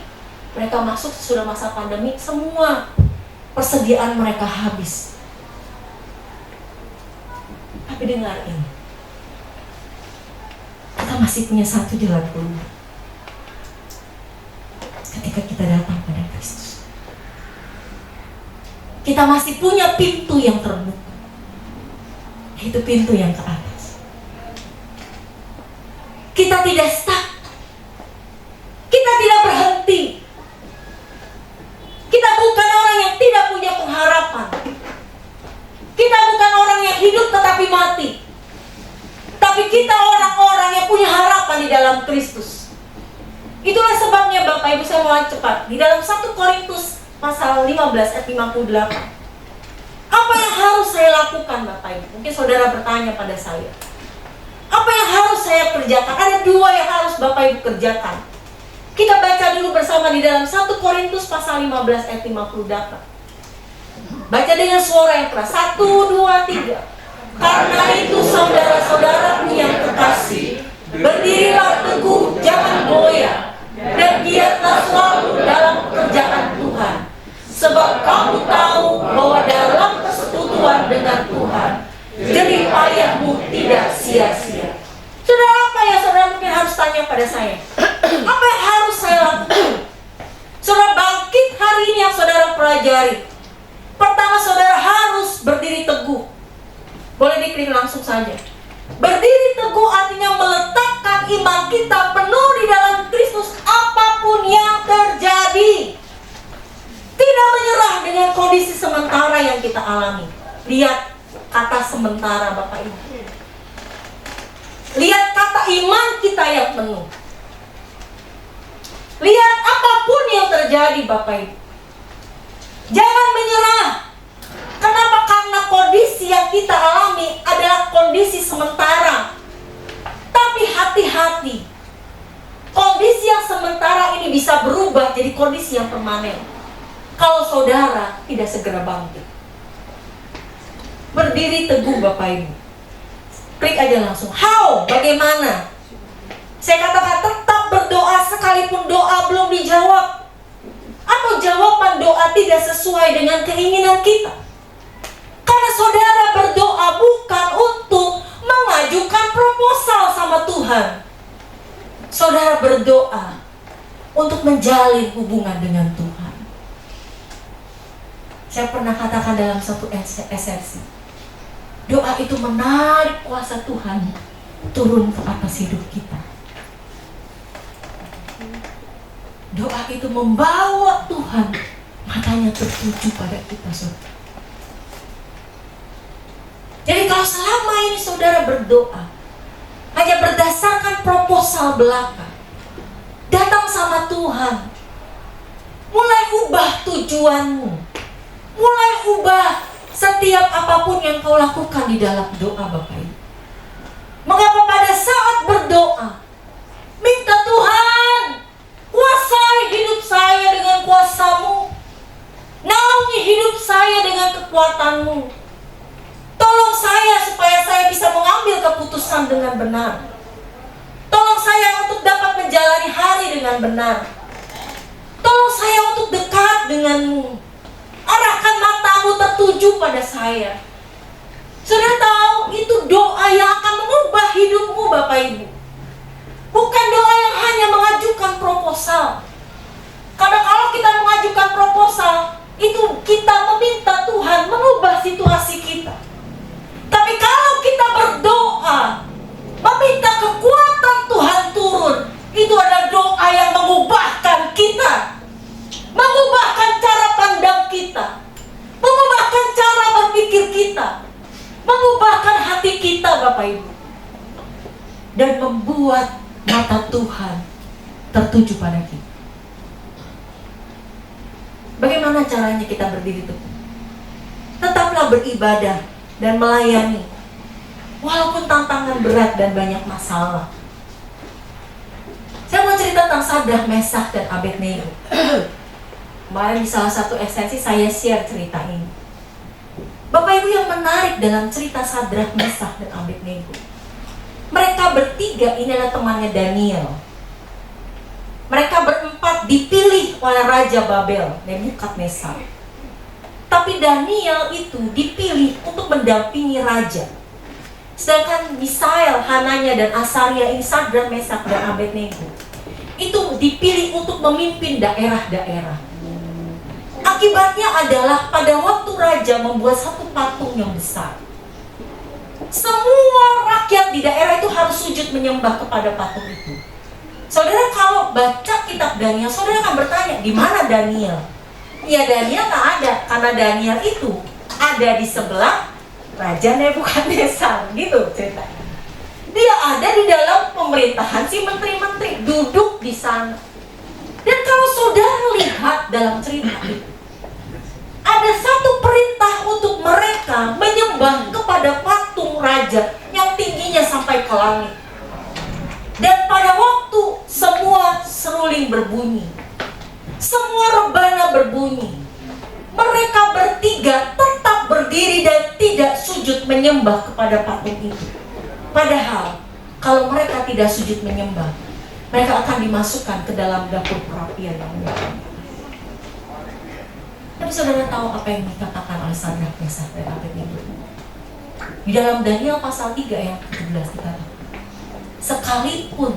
Mereka masuk sudah masa pandemi, semua persediaan mereka habis. Tapi dengar ini, kita masih punya satu jalan keluar ketika kita datang pada Kristus. Kita masih punya pintu yang terbuka, yaitu pintu yang ke atas. Kita tidak stuck, kita tidak berhenti. Kita bukan orang yang tidak punya pengharapan. Kita bukan orang yang hidup tetapi mati. Tapi kita orang-orang yang punya harapan di dalam Kristus. Itulah sebabnya Bapak Ibu, saya mau cepat. Di dalam 1 Korintus pasal 15 ayat 58. Apa yang harus saya lakukan Bapak Ibu? Mungkin saudara bertanya pada saya. Apa yang harus saya kerjakan? Ada 2 yang harus Bapak Ibu kerjakan. Kita baca dulu bersama di dalam 1 Korintus pasal 15 ayat 58. Baca dengan suara yang keras. 1, 2, 3. Karena itu saudara-saudaraku yang kekasih, berdirilah teguh, jangan goyah, dan giatlah selalu dalam pekerjaan Tuhan. Sebab kamu tahu bahwa dalam persekutuan dengan Tuhan, jerih payahmu tidak sia-sia. Saudara, apa ya saudara mungkin harus tanya pada saya? Apa yang harus saya lakukan? Saudara, bangkit hari ini yang saudara pelajari. Pertama, saudara harus berdiri teguh. Boleh diklik langsung saja. Berdiri teguh artinya meletakkan iman kita penuh di dalam Kristus apapun yang terjadi. Tidak menyerah dengan kondisi sementara yang kita alami. Lihat kata sementara Bapak Ibu. Lihat kata iman kita yang penuh. Lihat apapun yang terjadi Bapak Ibu. Jangan menyerah. Kenapa? Karena kondisi yang kita alami adalah kondisi sementara. Tapi hati-hati. Kondisi yang sementara ini bisa berubah jadi kondisi yang permanen kalau saudara tidak segera bangkit. Berdiri teguh Bapak Ibu. Klik aja langsung. How? Bagaimana? Saya katakan tetap berdoa sekalipun doa belum dijawab, atau jawaban doa tidak sesuai dengan keinginan kita. Karena saudara berdoa bukan untuk mengajukan proposal sama Tuhan. Saudara berdoa untuk menjalin hubungan dengan Tuhan. Saya pernah katakan dalam satu SRC, doa itu menarik kuasa Tuhan turun ke atas hidup kita. Doa itu membawa Tuhan matanya tertuju pada kita, saudara. Jadi kalau selama ini saudara berdoa hanya berdasarkan proposal belaka, datang sama Tuhan, mulai ubah tujuanmu, mulai ubah setiap apapun yang kau lakukan di dalam doa Bapak Ibu. Mengapa pada saat berdoa minta Tuhan kuasai hidup saya dengan kuasa-Mu, naungi hidup saya dengan kekuatan-Mu. Tolong saya supaya saya bisa mengambil keputusan dengan benar. Tolong saya untuk dapat menjalani hari dengan benar. Tolong saya untuk dekat dengan-Mu. Arahkan mata-Mu tertuju pada saya. Saudara tahu itu doa yang akan mengubah hidupmu Bapak Ibu. Bukan doa yang hanya mengajukan proposal. Karena kalau kita mengajukan proposal, itu kita meminta Tuhan mengubah situasi kita. Tapi kalau kita berdoa meminta kekuatan Tuhan turun, itu adalah doa yang mengubahkan kita, mengubahkan cara pandang kita, mengubahkan cara berpikir kita, mengubahkan hati kita Bapak Ibu, dan membuat mata Tuhan tertuju pada kita. Bagaimana caranya kita berdiri teguh? Tetaplah beribadah dan melayani walaupun tantangan berat dan banyak masalah. Saya mau cerita tentang Sadrah, Meshach, dan Abednego. Kemarin di salah satu esensi saya share cerita ini. Bapak Ibu, yang menarik dalam cerita Sadrah, Meshach, dan Abednego, mereka bertiga ini adalah temannya Daniel. Mereka berempat dipilih oleh Raja Babel, Nebukadnezar. Tapi Daniel itu dipilih untuk mendampingi raja. Sedangkan Misael, Hananya, dan Asaria ini, Sadrah, Meshach, dan Abednego, itu dipilih untuk memimpin daerah-daerah. Akibatnya adalah pada waktu raja membuat satu patung yang besar, semua rakyat di daerah itu harus sujud menyembah kepada patung itu. Saudara kalau baca kitab Daniel, saudara akan bertanya, di mana Daniel? Ya Daniel tak ada, karena Daniel itu ada di sebelah Raja Nebukadnezar, gitu ceritanya. Dia ada di dalam pemerintahan si menteri-menteri, duduk di sana. Dan kalau saudara lihat dalam cerita itu, ada satu perintah untuk mereka menyembah kepada patung raja yang tingginya sampai ke langit. Dan pada waktu semua seruling berbunyi, semua rebana berbunyi, mereka bertiga sujud menyembah kepada patung itu. Padahal kalau mereka tidak sujud menyembah, mereka akan dimasukkan ke dalam dapur perapian yang menyala. Tapi saudara tahu apa yang dikatakan oleh Sadrak, Mesak, dan Abednego? Di dalam Daniel pasal 3 ayat 17 dikatakan, sekalipun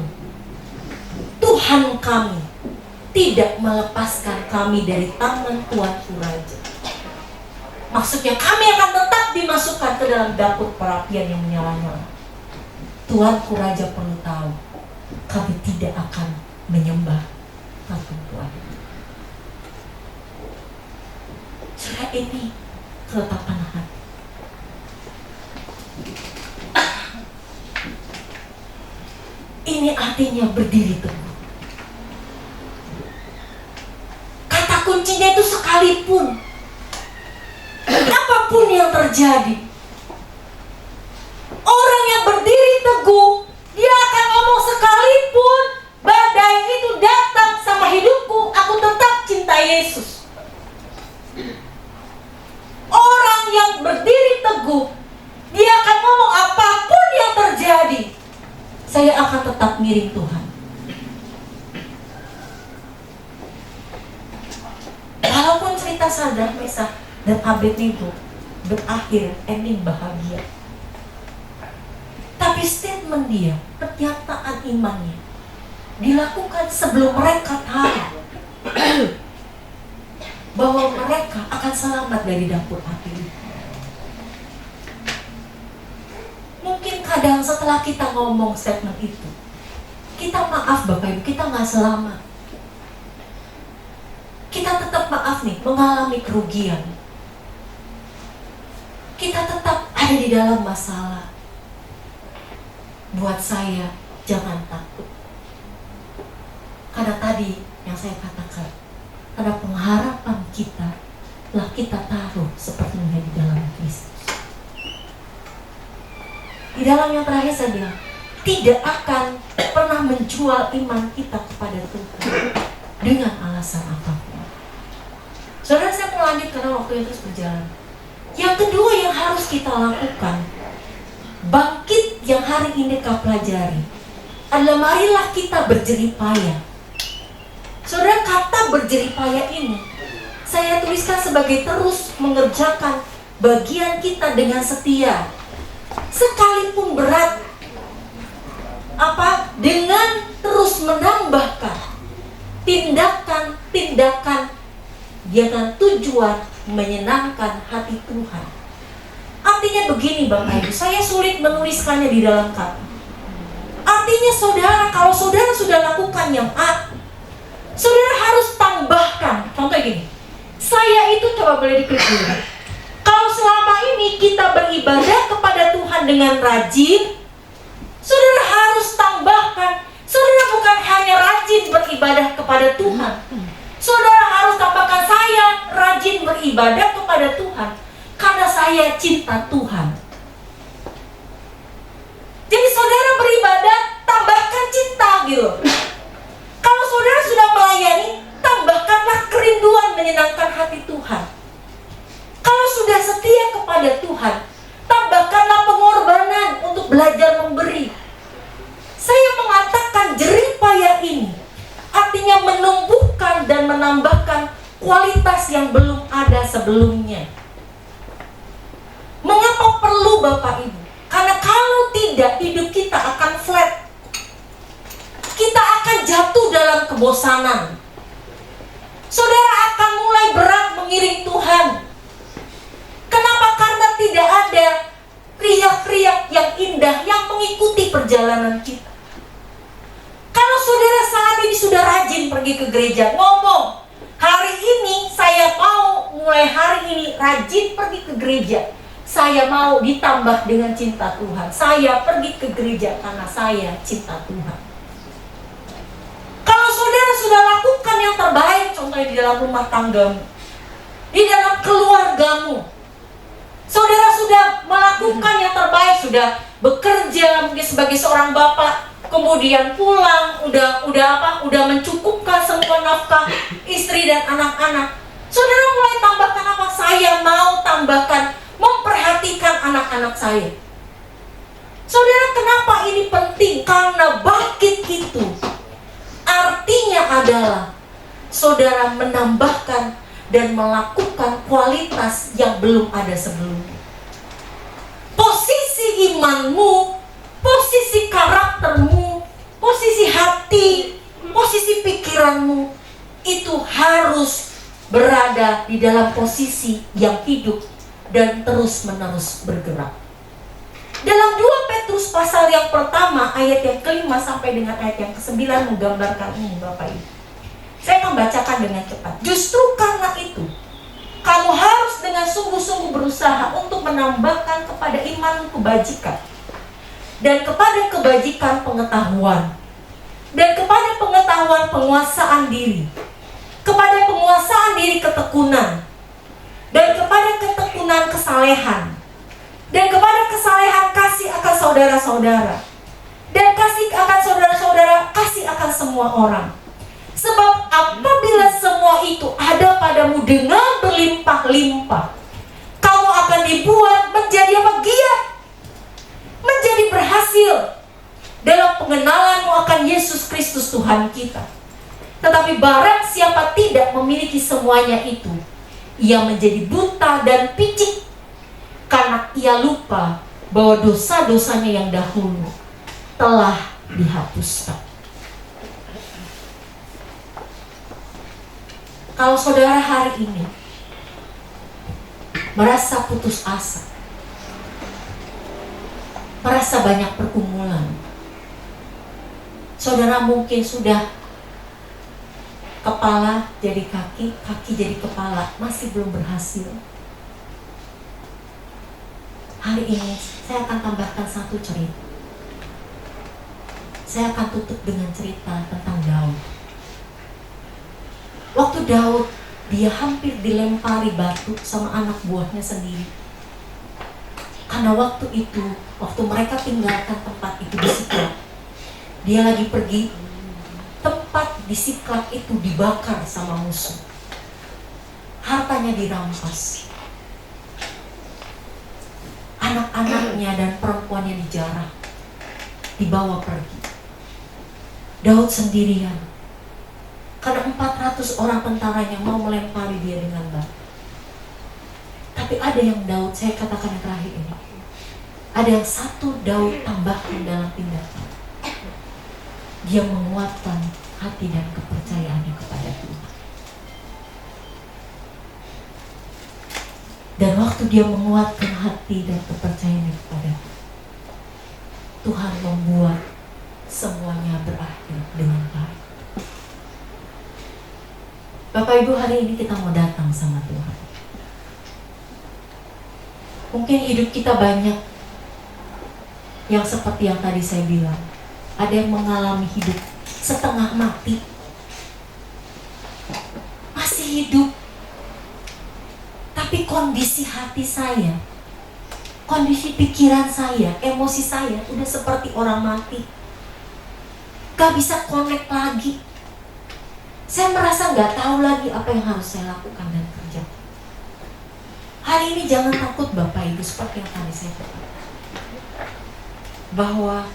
Tuhan kami tidak melepaskan kami dari tangan Tuanku Raja. Maksudnya kami akan tetap dimasukkan ke dalam dapur perapian yang menyala-nyala. Tuanku Raja perlu tahu, kami tidak akan menyembah patung Tuhan. Saudara, ini ketetapan hati. Ini artinya berdiri teguh. Kata kuncinya itu sekalipun apapun yang terjadi, orang yang berdiri teguh, dia akan ngomong sekalipun badai itu datang sama hidupku, aku tetap cinta Yesus. Orang yang berdiri teguh, dia akan ngomong apapun yang terjadi, saya akan tetap miring Tuhan. Walaupun cerita Sadrak, Mesak, dan Abednego berakhir ending bahagia, tapi statement dia, pernyataan imannya dilakukan sebelum mereka tahu bahwa mereka akan selamat dari dapur api. Mungkin kadang setelah kita ngomong statement itu, kita maaf Bapak Ibu, kita nggak selamat. Kita tetap maaf nih, mengalami kerugian. Kita tetap ada di dalam masalah. Buat saya, jangan takut. Karena tadi yang saya katakan, karena pengharapan kita telah kita taruh sepenuhnya di dalam Kristus. Di dalam yang terakhir saya bilang, tidak akan pernah menjual iman kita kepada Tuhan dengan alasan apapun. Saudara, saya mau lanjut karena waktu itu terus berjalan. Yang kedua yang harus kita lakukan, bangkit yang hari ini kita pelajari, adalah marilah kita berjeripaya. Saudara, kata berjeripaya ini saya tuliskan sebagai terus mengerjakan bagian kita dengan setia, sekalipun berat, dengan terus menambahkan tindakan-tindakan dengan tujuan menyenangkan hati Tuhan. Artinya begini Bapak Ibu, saya sulit menuliskannya di dalam kata. Artinya saudara, kalau saudara sudah lakukan yang A, saudara harus tambahkan. Contoh gini, saya itu coba boleh diklik dulu. Kalau selama ini kita beribadah kepada Tuhan dengan rajin, saudara harus tambahkan. Saudara bukan hanya rajin beribadah kepada Tuhan, saudara harus tambahkan, saya rajin beribadah kepada Tuhan karena saya cinta Tuhan. Jadi saudara beribadah, tambahkan cinta gitu. Kalau saudara sudah melayani, tambahkanlah kerinduan menyenangkan hati Tuhan. Kalau sudah setia kepada Tuhan, tambahkanlah pengorbanan untuk belajar memberi. Saya mengatakan jeripaya ini artinya menumbuhkan dan menambahkan kualitas yang belum ada sebelumnya. Mengapa perlu Bapak Ibu? Karena kalau tidak, hidup kita akan flat. Kita akan jatuh dalam kebosanan. Saudara akan mulai berat mengiring Tuhan. Kenapa? Karena tidak ada riak-riak yang indah yang mengikuti perjalanan kita. Kalau saudara saat ini sudah rajin pergi ke gereja, ngomong, hari ini saya mau mulai hari ini rajin pergi ke gereja. Saya mau ditambah dengan cinta Tuhan. Saya pergi ke gereja karena saya cinta Tuhan. Kalau saudara sudah lakukan yang terbaik, contohnya di dalam rumah tanggamu, di dalam keluargamu, saudara sudah melakukan yang terbaik, sudah bekerja mungkin sebagai seorang bapak, kemudian pulang, udah mencukupkan semua nafkah istri dan anak-anak. Saudara mulai tambahkan apa? Saya mau tambahkan memperhatikan anak-anak anak saya. Saudara, kenapa ini penting? Karena bangkit itu artinya adalah saudara menambahkan dan melakukan kualitas yang belum ada sebelumnya. Posisi imanmu, posisi karaktermu, posisi hati, posisi pikiranmu itu harus berada di dalam posisi yang hidup dan terus-menerus bergerak. Dalam 2 Petrus pasal yang pertama ayat yang ke-5 sampai dengan ayat yang ke-9 menggambarkan ini Bapak Ibu. Saya akan bacakan dengan cepat. Justru karena itu, kamu harus dengan sungguh-sungguh berusaha untuk menambahkan kepada iman kebajikan, dan kepada kebajikan pengetahuan, dan kepada pengetahuan penguasaan diri, kepada penguasaan diri ketekunan, dan kepada ketekunan kesalehan, dan kepada kesalehan kasih akan saudara-saudara, dan kasih akan saudara-saudara, kasih akan semua orang. Sebab apabila semua itu ada padamu dengan berlimpah-limpah, kamu akan dibuat menjadi apa? Giat, menjadi berhasil dalam pengenalanmu akan Yesus Kristus Tuhan kita. Tetapi barang siapa tidak memiliki semuanya itu, ia menjadi buta dan picik, karena ia lupa bahwa dosa-dosanya yang dahulu telah dihapuskan. Kalau saudara hari ini merasa putus asa, merasa banyak pergumulan, saudara mungkin sudah kepala jadi kaki, kaki jadi kepala, masih belum berhasil. Hari ini saya akan tambahkan satu cerita. Saya akan tutup dengan cerita tentang Daud. Waktu Daud, dia hampir dilempari batu sama anak buahnya sendiri. Karena waktu itu, waktu mereka tinggalkan tempat itu di Siklag, dia lagi pergi, tempat di Siklag itu dibakar sama musuh. Hartanya dirampas. Anak-anaknya dan perempuannya dijarah, dibawa pergi. Daud sendirian. Karena 400 orang tentaranya mau melempari dia dengan batu. Tapi ada yang Daud, saya katakan yang terakhir ini, ada yang satu Daud tambahkan dalam tindakan. Dia menguatkan hati dan kepercayaannya kepada Tuhan. Dan waktu dia menguatkan hati dan kepercayaannya kepada Tuhan, membuat semuanya berakhir dengan baik. Bapak Ibu, hari ini kita mau datang sama Tuhan. Mungkin hidup kita banyak yang seperti yang tadi saya bilang. Ada yang mengalami hidup setengah mati, masih hidup, tapi kondisi hati saya, kondisi pikiran saya, emosi saya udah seperti orang mati. Gak bisa connect lagi. Saya merasa gak tahu lagi apa yang harus saya lakukan dan kerjakan. Hari ini jangan takut Bapak Ibu, seperti yang tadi saya katakan, bahwa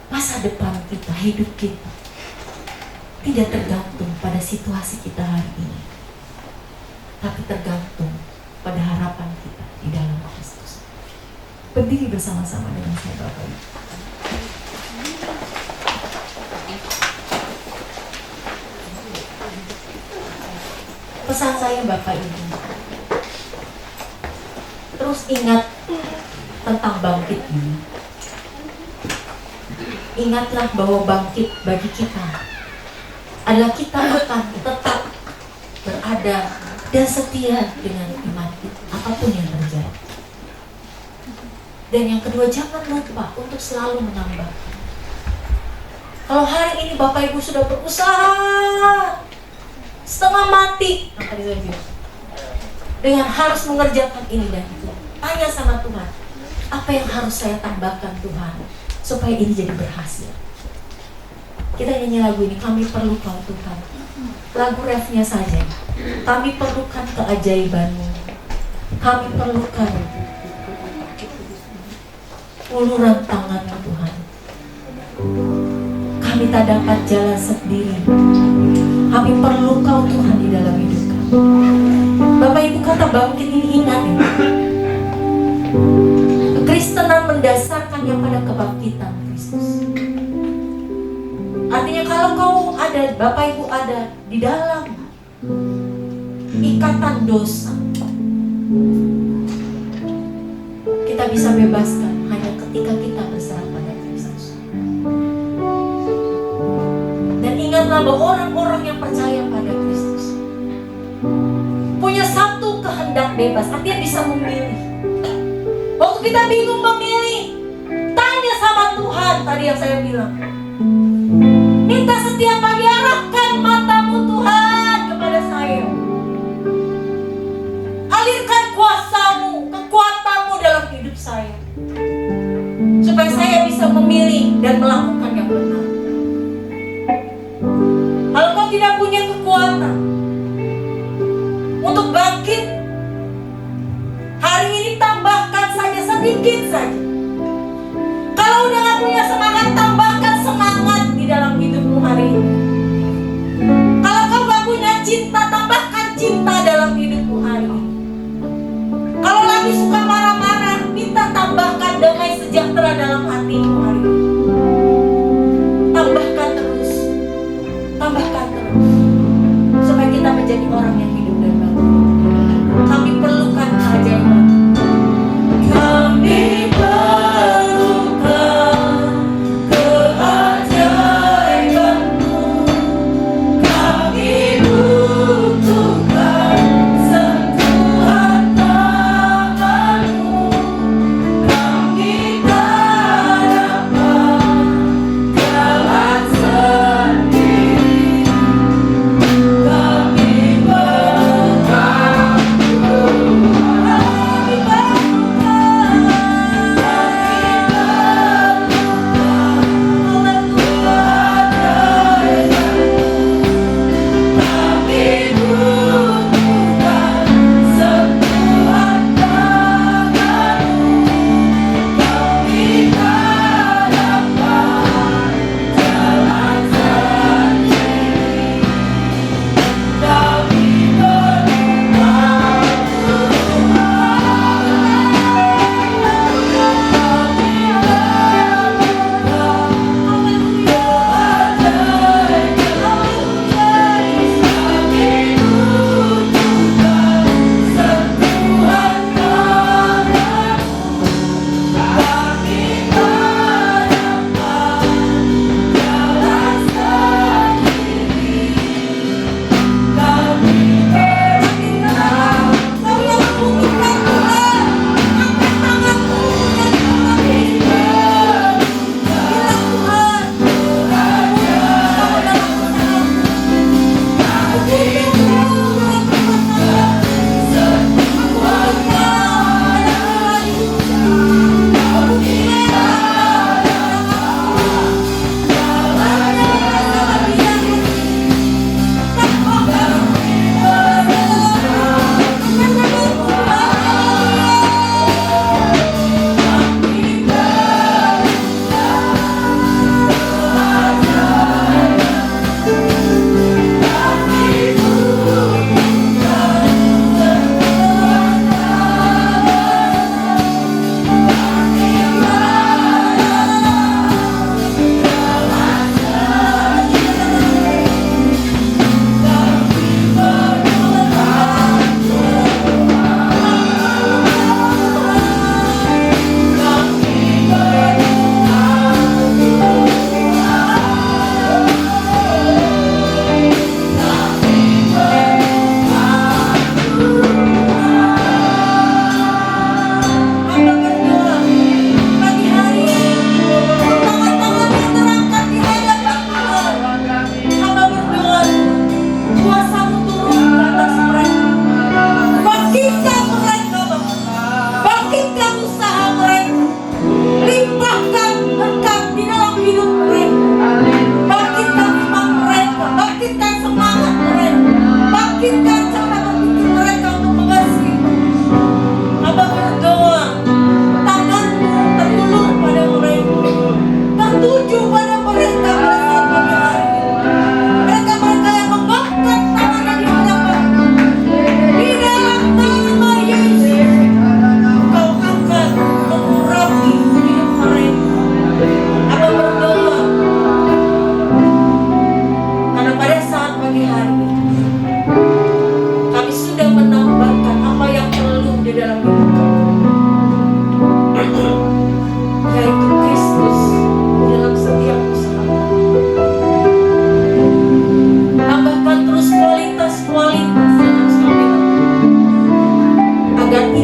masa depan kita, hidup kita tidak tergantung pada situasi kita hari ini, tapi tergantung pada harapan kita di dalam Kristus. Berdiri bersama-sama dengan saya Bapak Ibu. Pesan saya Bapak Ibu, terus ingat tentang bangkit ini. Ingatlah bahwa bangkit bagi kita adalah kita akan tetap berada dan setia dengan iman kita, apapun yang terjadi. Dan yang kedua, jangan lupa untuk selalu menambah. Kalau hari ini Bapak Ibu sudah berusaha setengah mati, dengan harus mengerjakan ini dan itu, tanya sama Tuhan, apa yang harus saya tambahkan Tuhan supaya ini jadi berhasil. Kita nyanyi lagu ini, Kami Perlu Kau Tuhan. Lagu refnya saja, kami perlukan keajaiban-Mu, kami perlukan uluran tangan-Mu Tuhan. Kami tak dapat jalan sendiri. Kami perlu Kau Tuhan di dalam hidup kami. Bapak Ibu, kata bangkit ini ingat ya. Kekristenan mendasarkannya pada kebangkitan Kristus. Artinya kalau kau ada, Bapak Ibu ada di dalam ikatan dosa, kita bisa bebaskan hanya ketika kita berserah pada Kristus. Dan ingatlah bahwa orang-orang yang percaya pada Kristus punya satu kehendak bebas, artinya bisa memilih. Waktu kita bingung memilih, tanya sama Tuhan. Tadi yang saya bilang, minta setiap pagi, arahkan matamu Tuhan kepada saya. Alirkan kuasa-Mu, kekuatan-Mu dalam hidup saya, supaya saya bisa memilih dan melakukan yang benar. Kalau kau tidak punya kekuatan untuk bangkit, hari ini tambahkan saja sedikit saja. Kalau udah gak punya semangat, tambahkan semangat di dalam hidupmu hari ini. Kalau kau gak punya cinta, tambahkan cinta dalam hidupmu hari ini. Kalau lagi suka marah-marah, minta tambahkan damai sejahtera dalam hatimu hari ini. Tambahkan terus, supaya kita menjadi orang yang hidup dan baru. Kami perlukan keajaiban. Kami perlukan keajaiban-Mu. Kami butuhkan sentuhan tangan-Mu. Kami tak dapat jalan sendiri. Kami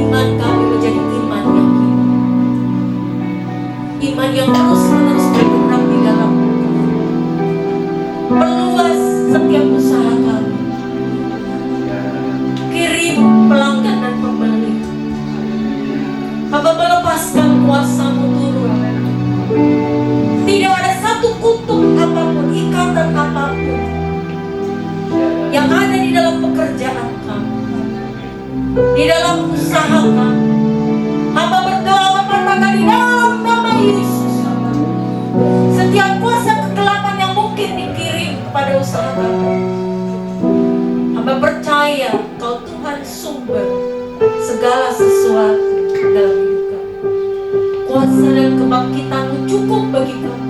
iman kami menjadi iman yang hidup, iman yang terus-menerus bergerak di dalam Engkau. Perluas setiap usaha kami, kirim pelanggan dan pembeli. Hamba melepaskan kuasa-Mu turun. Tidak ada satu kutuk apapun, ikatan apapun yang ada di dalam pekerjaan kami, di dalam usaha kami. Hamba berdoa mengatakan di dalam nama Yesus, setiap kuasa kegelapan yang mungkin dikirim kepada usaha kami, hamba percaya Kau Tuhan sumber segala sesuatu dalam hidup kami. Kuasa dan kebangkitan-Mu cukup bagi kami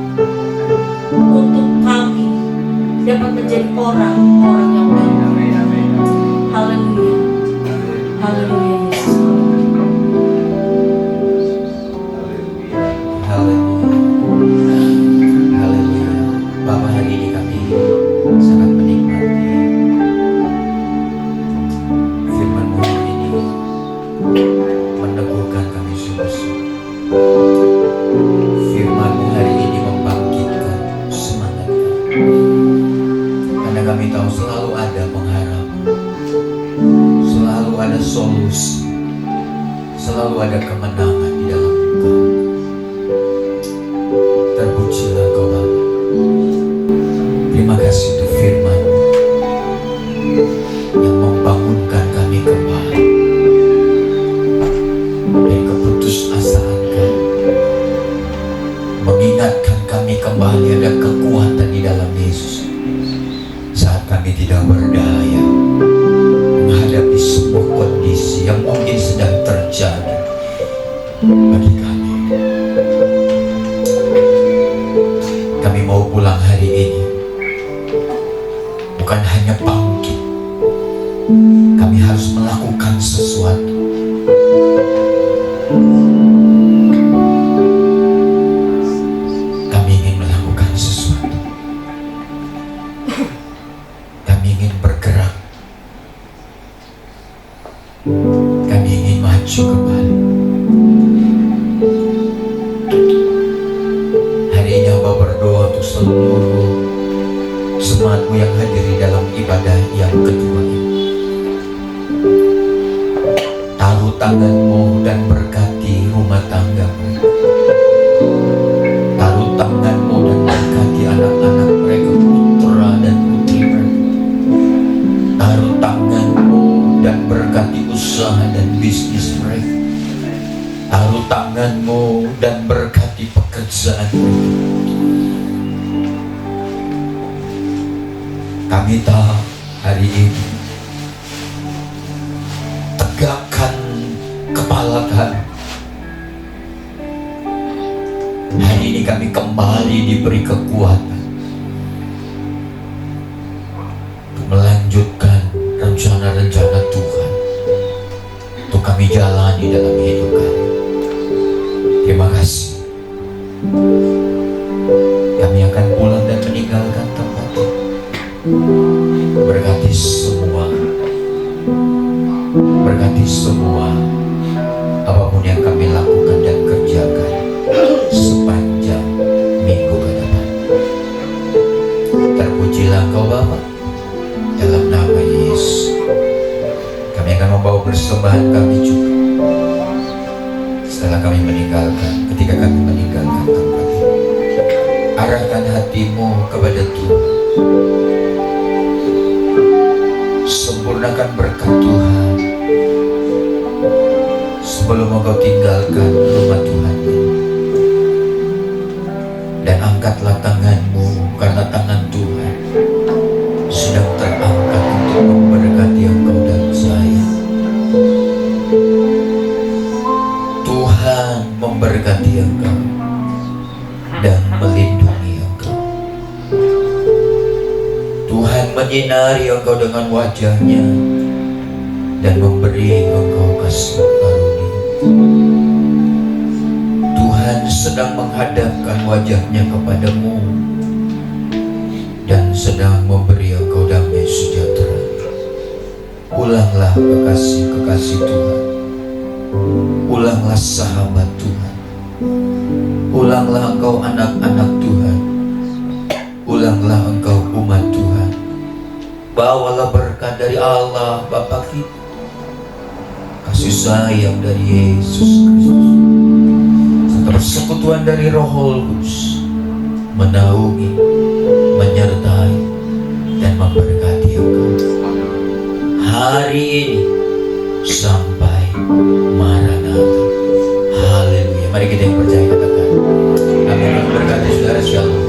untuk kami dapat menjadi orang-orang yang baik. Haleluya. Haleluya Yesus. Haleluya. Haleluya. Bapa, hari ini kami sangat menikmati firman-Mu hari ini, meneguhkan kami sungguh-sungguh. Firman-Mu hari ini membangkitkan semangat kami, karena kami tahu selalu ada pengharapan, selalu ada solusi, selalu ada kemenangan di dalam Engkau. Terpujilah Kau Bapa. Terima kasih untuk firman-Mu yang membangunkan kami kembali dari keputusasaan kami, mengingatkan kami kembali ada kekuatan di dalam Yesus saat kami tidak berdaya menghadapi sebuah kondisi yang mungkin sedang terjadi bagi kami. Kami mau pulang hari ini bukan hanya bangkit, kami harus melakukan sesuatu. Kami ingin melakukan sesuatu. Kami ingin bergerak. Kami ingin maju kembali. Hari ini hamba berdoa untuk seluruh jemaat-Mu yang hadir di dalam ibadah yang kedua ini. Taruh tangan-Mu dan berkati rumah tangga mereka. Taruh tangan-Mu dan berkati anak-anak mereka, putra dan putri mereka. Taruh tangan-Mu dan berkati usaha dan bisnis mereka. Taruh tangan-Mu dan berkati pekerjaan mereka. Kami tahu hari ini tegakkan kepala kami. Hari ini kami kembali diberi kekuatan untuk melanjutkan rencana-rencana Tuhan untuk kami jalani dalam hidup kami. Terima kasih. Kami akan pulang dan meninggalkan tempat ini. Berkati semua, berkati semua apapun yang kami lakukan dan kerjakan sepanjang minggu ke depan. Terpujilah Kau Bapa, dalam nama Yesus. Kami akan membawa persembahan kami juga setelah kami meninggalkan, ketika kami meninggalkan tempat ini. Arahkan hatimu kepada Tuhan. Sempurnakan berkat Tuhan sebelum engkau tinggalkan rumah Tuhan ini. Dan angkatlah tanganmu, karena tangan Tuhan sedang terangkat untuk memberkati engkau dan saya. Tuhan memberkati engkau dan melindungi engkau. Tuhan menyinari engkau dengan wajahnya dan memberi engkau kasih karunia. Tuhan sedang menghadapkan wajahnya kepadamu dan sedang memberi engkau damai sejahtera. Pulanglah kekasih-kekasih Tuhan. Ulanglah sahabat Tuhan. Ulanglah engkau anak-anak Tuhan. Ulanglah engkau umat Tuhan. Bawalah berkat dari Allah Bapa kita, kasih sayang dari Yesus Kristus, serta persekutuan dari Roh Kudus menaungi, menyertai, dan memberkati engkau hari ini sampai Maranatha. Haleluya. Mari kita yang percaya katakan amin. Berkati saudara, shalom.